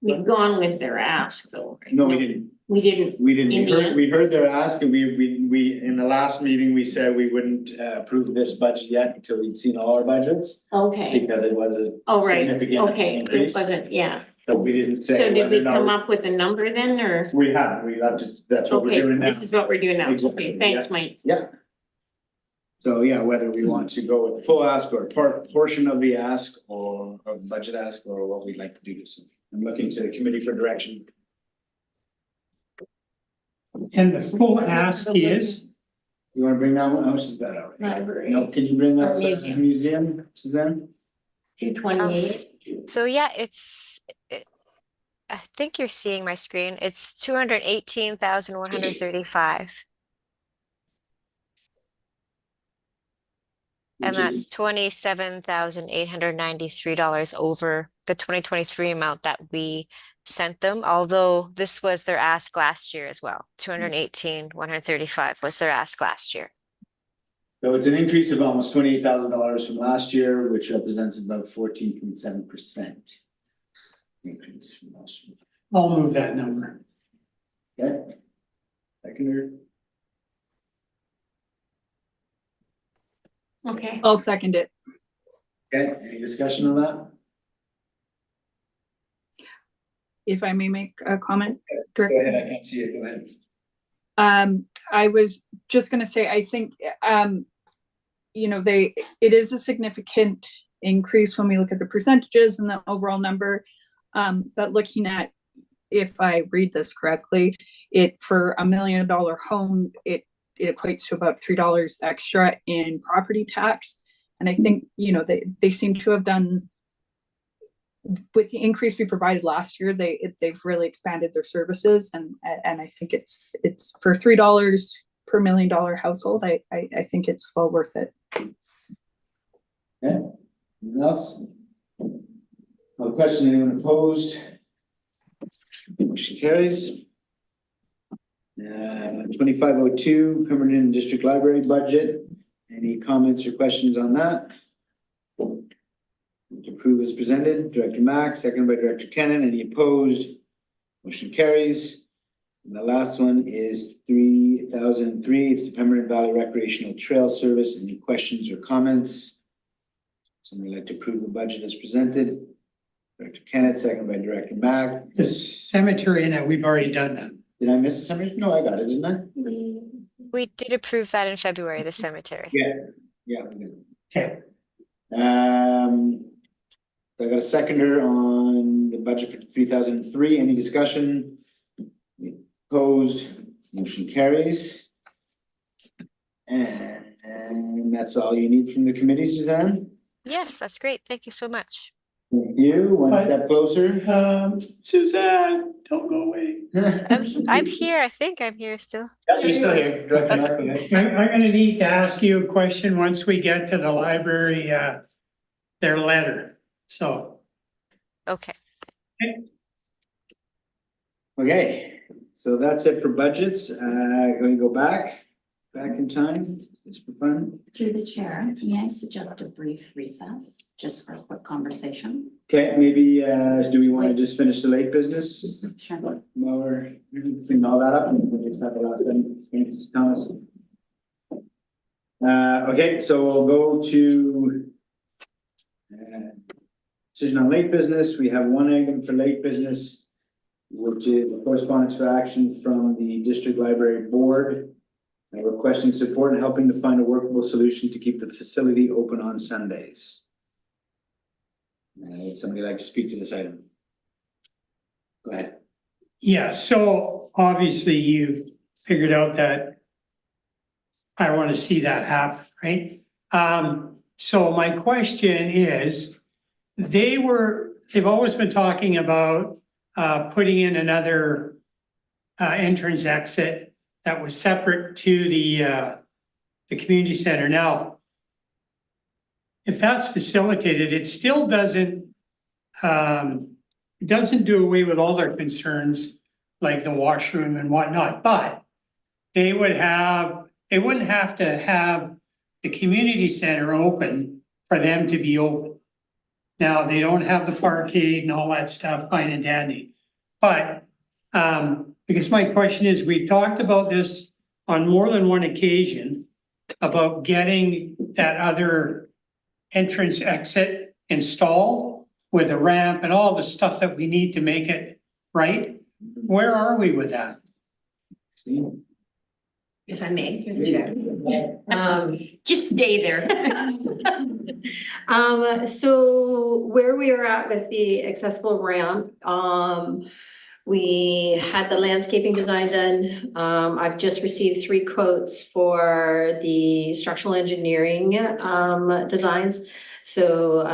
Speaker 2: we've gone with their ask though. Right?
Speaker 1: No, we didn't.
Speaker 2: We didn't.
Speaker 1: We didn't.
Speaker 2: In the end?
Speaker 1: We heard their ask and we, in the last meeting, we said we wouldn't approve this budget yet until we'd seen all our budgets.
Speaker 2: Okay.
Speaker 1: Because it was a
Speaker 2: Oh, right.
Speaker 1: significant
Speaker 2: Okay, it
Speaker 1: increase.
Speaker 2: wasn't, yeah.
Speaker 1: But we didn't say.
Speaker 2: So did
Speaker 1: whether
Speaker 2: we
Speaker 1: or not
Speaker 2: come up with a number then, or?
Speaker 1: We have to, that's what we're
Speaker 2: Okay,
Speaker 1: doing now.
Speaker 2: this is what we're doing now.
Speaker 1: Exactly,
Speaker 2: Okay, thanks,
Speaker 1: yeah.
Speaker 2: Mike.
Speaker 1: Yeah. So yeah, whether we want to go with the full ask or a portion of the ask or a budget ask or what we'd like to do. So I'm looking to the committee for direction.
Speaker 4: And the full ask is,
Speaker 1: You wanna bring that one? Oh, she's got it already.
Speaker 2: Library.
Speaker 1: No, can you bring up
Speaker 2: Or
Speaker 1: the
Speaker 2: museum.
Speaker 1: museum, Suzanne?
Speaker 2: 228.
Speaker 10: So yeah, I think you're seeing my screen. It's 218,135. And that's $27,893 over the 2023 amount that we sent them, although this was their ask last year as well. 218,135 was their ask last year.
Speaker 1: So it's an increase of almost $28,000 from last year, which represents about 14.7%. Increase from last year.
Speaker 4: I'll move that number.
Speaker 1: Okay. Seconder.
Speaker 2: Okay.
Speaker 8: I'll second it.
Speaker 1: Okay, any discussion on that?
Speaker 8: If I may make a comment,
Speaker 1: Go
Speaker 8: Director.
Speaker 1: ahead, I can't see it, go ahead.
Speaker 8: I was just gonna say, I think, you know, it is a significant increase when we look at the percentages and the overall number. But looking at, if I read this correctly, for $1 million home, it equates to about $3 extra in property tax. And I think, you know, they seem to have done, with the increase we provided last year, they've really expanded their services, and I think it's for $3 per $1 million household. I think it's well worth it.
Speaker 1: Okay, anything else? Other question, anyone opposed? Motion carries. 2502, Pemberton District Library budget. Any comments or questions on that? To approve as presented, Director Mack, second by Director Kennan. Any opposed? Motion carries. And the last one is 3003. It's the Pemberton Valley Recreational Trail Service. Any questions or comments? Someone would like to approve the budget as presented. Director Kennett, second by Director Mack.
Speaker 4: The cemetery, and that we've already done that.
Speaker 1: Did I miss something? No, I got it, didn't I?
Speaker 10: We did approve that in February, the cemetery.
Speaker 1: Yeah. we did.
Speaker 4: Okay.
Speaker 1: I got a seconder on the budget for 3003. Any discussion? Opposed? Motion carries. And that's all you need from the committee, Suzanne?
Speaker 10: Yes, that's great. Thank you so much.
Speaker 1: Thank you, one step closer.
Speaker 4: Suzanne, don't go away.
Speaker 10: I'm here, I think I'm here still.
Speaker 1: Yeah, you're still here. Director Markey.
Speaker 4: I'm gonna need to ask you a question once we get to the library, their letter, so.
Speaker 10: Okay.
Speaker 1: Okay, so that's it for budgets. Going to go back in time, just for fun.
Speaker 7: Through the chair, may I suggest a brief recess, just for a quick conversation?
Speaker 1: Okay, maybe, do we want to just finish the late business?
Speaker 7: Sure.
Speaker 1: While we're cleaning all that up and we'll just have the last sentence, Thomas. Okay, so we'll go to decision on late business. We have one item for late business, which is correspondence for action from the district library board, requesting support and helping to find a workable solution to keep the facility open on Sundays. Would somebody like to speak to this item? Go ahead.
Speaker 4: Yeah, so obviously you figured out that I want to see that happen, right? So my question is, they've always been talking about putting in another entrance exit that was separate to the community center. Now, if that's facilitated, it still doesn't do away with all their concerns like the washroom and whatnot, but they wouldn't have to have the community center open for them to be open. Now, they don't have the parkade and all that stuff, fine and dandy. But because my question is, we talked about this on more than one occasion about getting that other entrance exit installed with a ramp and all the stuff that we need to make it right. Where are we with that?
Speaker 5: If I may, through the chair.
Speaker 2: Just stay there.
Speaker 5: So where we are at with the accessible ramp, we had the landscaping design done. I've just received 3 quotes for the structural engineering designs. So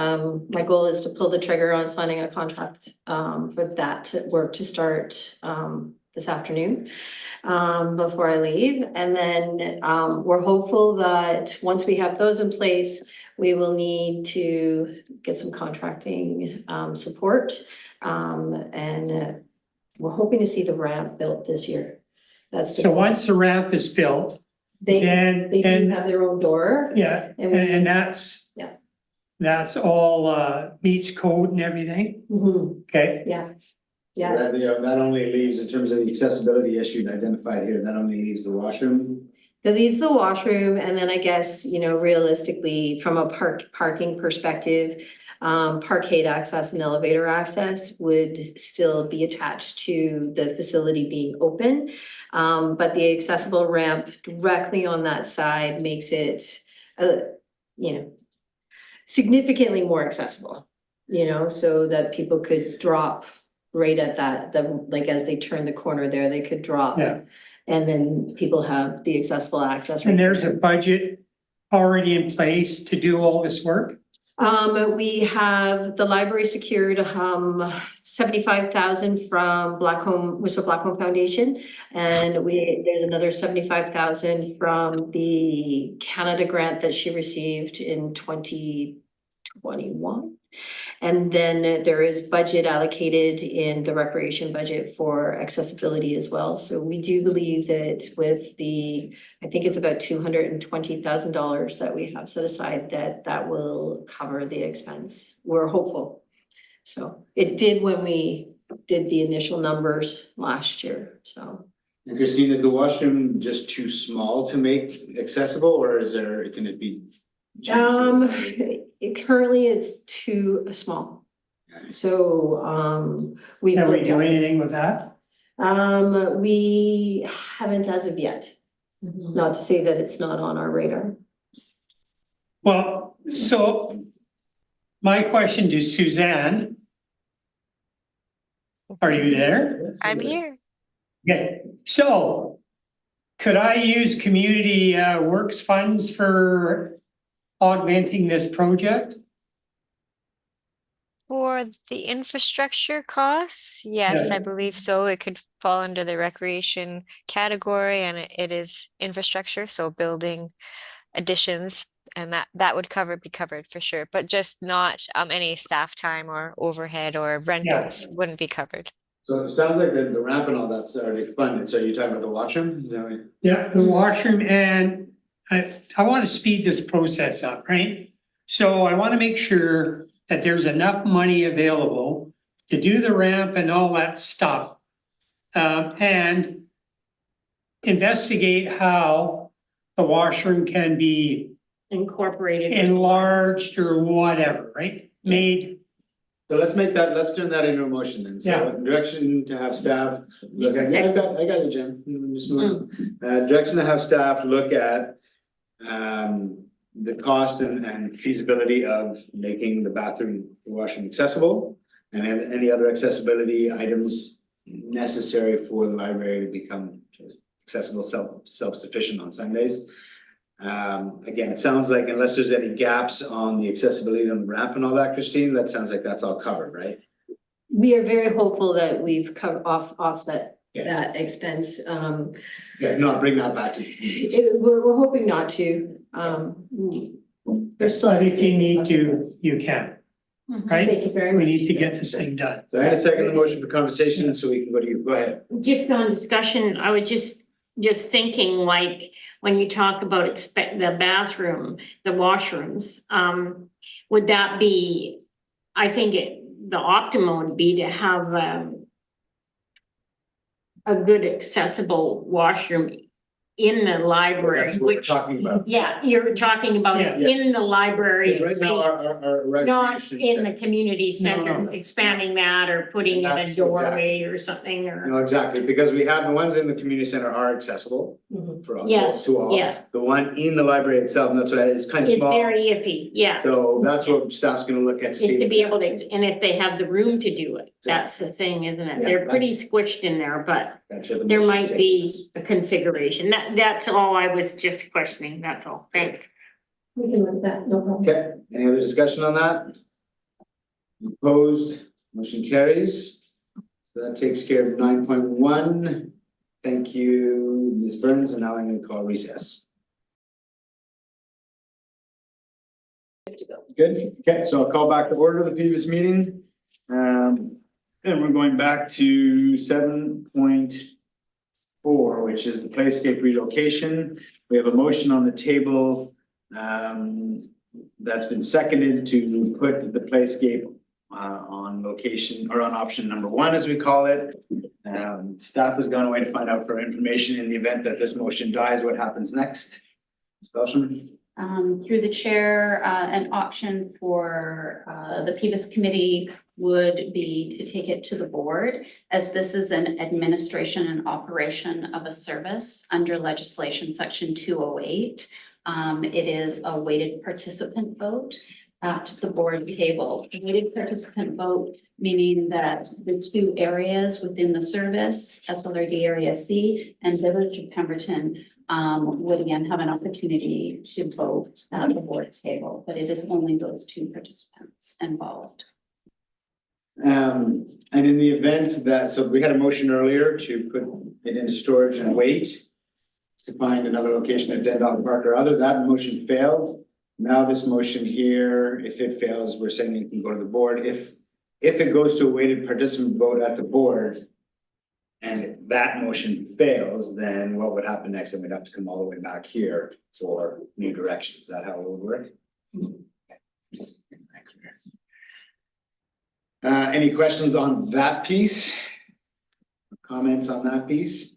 Speaker 5: my goal is to pull the trigger on signing a contract for that work to start this afternoon before I leave. And then we're hopeful that once we have those in place, we will need to get some contracting support. And we're hoping to see the ramp built this year. That's the
Speaker 4: So once the ramp is built,
Speaker 5: they do
Speaker 4: and
Speaker 5: have their own door.
Speaker 4: yeah, and that's
Speaker 5: Yeah.
Speaker 4: that's all meets code and everything.
Speaker 5: Mhm.
Speaker 4: Okay.
Speaker 5: Yeah.
Speaker 1: So
Speaker 5: Yeah.
Speaker 1: that, that only leaves, in terms of the accessibility issues identified here, that only leaves the washroom.
Speaker 5: It leaves the washroom, and then I guess, realistically, from a parking perspective, parkade access and elevator access would still be attached to the facility being open. But the accessible ramp directly on that side makes it, significantly more accessible, so that people could drop right at that, like as they turn the corner there, they could drop.
Speaker 4: Yeah.
Speaker 5: And then people have the accessible access.
Speaker 4: And there's a budget already in place to do all this work?
Speaker 5: We have the library secured 75,000 from Whistler Blackcomb Foundation. And there's another 75,000 from the Canada grant that she received in 2021. And then there is budget allocated in the recreation budget for accessibility as well. So we do believe that with I think it's about $220,000 that we have set aside, that will cover the expense. We're hopeful. So it did when we did the initial numbers last year, so.
Speaker 1: And Christine, is the washroom just too small to make accessible, or can it be?
Speaker 5: Currently it's too small. So,
Speaker 4: Can we do anything with that?
Speaker 5: we haven't as of yet, not to say that it's not on our radar.
Speaker 4: Well, so my question to Suzanne. Are you there?
Speaker 10: I'm here.
Speaker 4: Okay, so could I use community works funds for augmenting this project?
Speaker 10: For the infrastructure costs, yes, I believe so. It could fall under the recreation category and it is infrastructure, so building additions and that would be covered for sure, but just not any staff time or overhead or rentals wouldn't be covered.
Speaker 1: So it sounds like the ramp and all that's already funded, so you're talking about the washroom, is that right?
Speaker 4: Yeah, the washroom, and I want to speed this process up, right? So I want to make sure that there's enough money available to do the ramp and all that stuff. And investigate how the washroom can be
Speaker 2: Incorporated.
Speaker 4: enlarged or whatever, right? Made,
Speaker 1: So let's turn that into a motion then. So
Speaker 4: Yeah.
Speaker 1: direction to have staff look
Speaker 2: Just a
Speaker 1: at,
Speaker 2: second.
Speaker 1: I got you, Jen. Just move. Direction to have staff look at the cost and feasibility of making the bathroom, the washroom accessible. And any other accessibility items necessary for the library to become accessible, self-sufficient on Sundays. Again, it sounds like unless there's any gaps on the accessibility on the ramp and all that, Christine, that sounds like that's all covered, right?
Speaker 5: We are very hopeful that we've offset
Speaker 1: Yeah.
Speaker 5: that expense.
Speaker 1: Yeah, no, bring that back to.
Speaker 5: We're hoping not to, there's still.
Speaker 4: but if you need to, you can, right?
Speaker 5: Thank you very
Speaker 4: We
Speaker 5: much.
Speaker 4: need to get this thing done.
Speaker 1: So I had a second the motion for conversation, so we can go to you, go ahead.
Speaker 2: Just on discussion, I was just thinking, like, when you talk about the bathroom, the washrooms, would that be, I think the optimum would be to have a good accessible washroom in the library,
Speaker 1: That's what we're
Speaker 2: which,
Speaker 1: talking about.
Speaker 2: yeah, you're talking about it in the library.
Speaker 1: Because right now, our
Speaker 2: Not
Speaker 1: recreation
Speaker 2: in the
Speaker 1: center-
Speaker 2: community center,
Speaker 4: no.
Speaker 2: expanding that or putting in a
Speaker 1: That's
Speaker 2: doorway or something, or,
Speaker 1: No, exactly, because we have the ones in the community center are accessible
Speaker 5: Mhm.
Speaker 1: for all,
Speaker 2: yes,
Speaker 1: to all.
Speaker 2: yeah,
Speaker 1: The one in the library itself, and that's why it's kind of
Speaker 2: it's
Speaker 1: small,
Speaker 2: very iffy, yeah.
Speaker 1: so that's what staff's gonna look at to
Speaker 2: Is
Speaker 1: see.
Speaker 2: to be able to, and if they have the room to do it, that's the thing, isn't it?
Speaker 1: Yeah,
Speaker 2: They're pretty squished in there, but
Speaker 1: That's what the
Speaker 2: there
Speaker 1: motion
Speaker 2: might
Speaker 1: takes.
Speaker 2: be a configuration. That's all I was just questioning, that's all. Thanks.
Speaker 5: We can look at that, no problem.
Speaker 1: Okay, any other discussion on that? Opposed, motion carries. So that takes care of 9.1. Thank you, Ms. Burns, and now I'm gonna call recess. Good, okay, so I'll call back to order the previous meeting. And we're going back to 7.4, which is the playscape relocation. We have a motion on the table that's been seconded to put the playscape on location or on option number 1, as we call it. Staff has gone away to find out for information in the event that this motion dies, what happens next? Ms. Belsham?
Speaker 7: Through the chair, an option for the PVUS committee would be to take it to the board, as this is an administration and operation of a service under legislation section 208. It is a weighted participant vote at the board table. The weighted participant vote, meaning that the 2 areas within the service, SLRD Area C and Village of Pemberton, would again have an opportunity to vote at the board table, but it is only those 2 participants involved.
Speaker 1: And in the event that, so we had a motion earlier to put it into storage and wait to find another location at Dendon Park or other, that motion failed. Now this motion here, if it fails, we're saying it can go to the board. If it goes to a weighted participant vote at the board and that motion fails, then what would happen next? Then we'd have to come all the way back here for new direction. Is that how it would work? Okay, just make that clear. Any questions on that piece? Comments on that piece?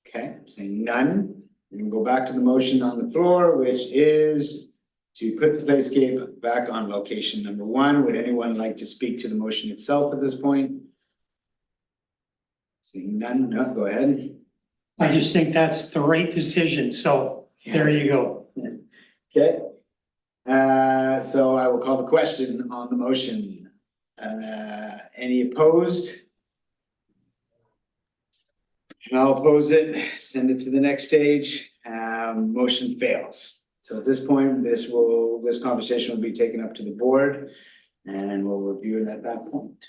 Speaker 1: Okay, saying none, we can go back to the motion on the floor, which is to put the playscape back on location number 1. Would anyone like to speak to the motion itself at this point? Seeing none, no, go ahead.
Speaker 4: I just think that's the right decision, so there you go.
Speaker 1: Okay. So I will call the question on the motion. Any opposed? And I'll oppose it, send it to the next stage. Motion fails. So at this point, this conversation will be taken up to the board and we'll review it at that point.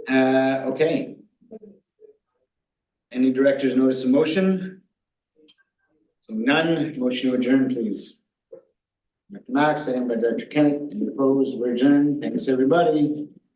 Speaker 1: Okay. Any directors notice a motion? So none, motion to adjourn, please. Dr. Max, second by Dr. Kenneth, any opposed, we're adjourned, thanks everybody.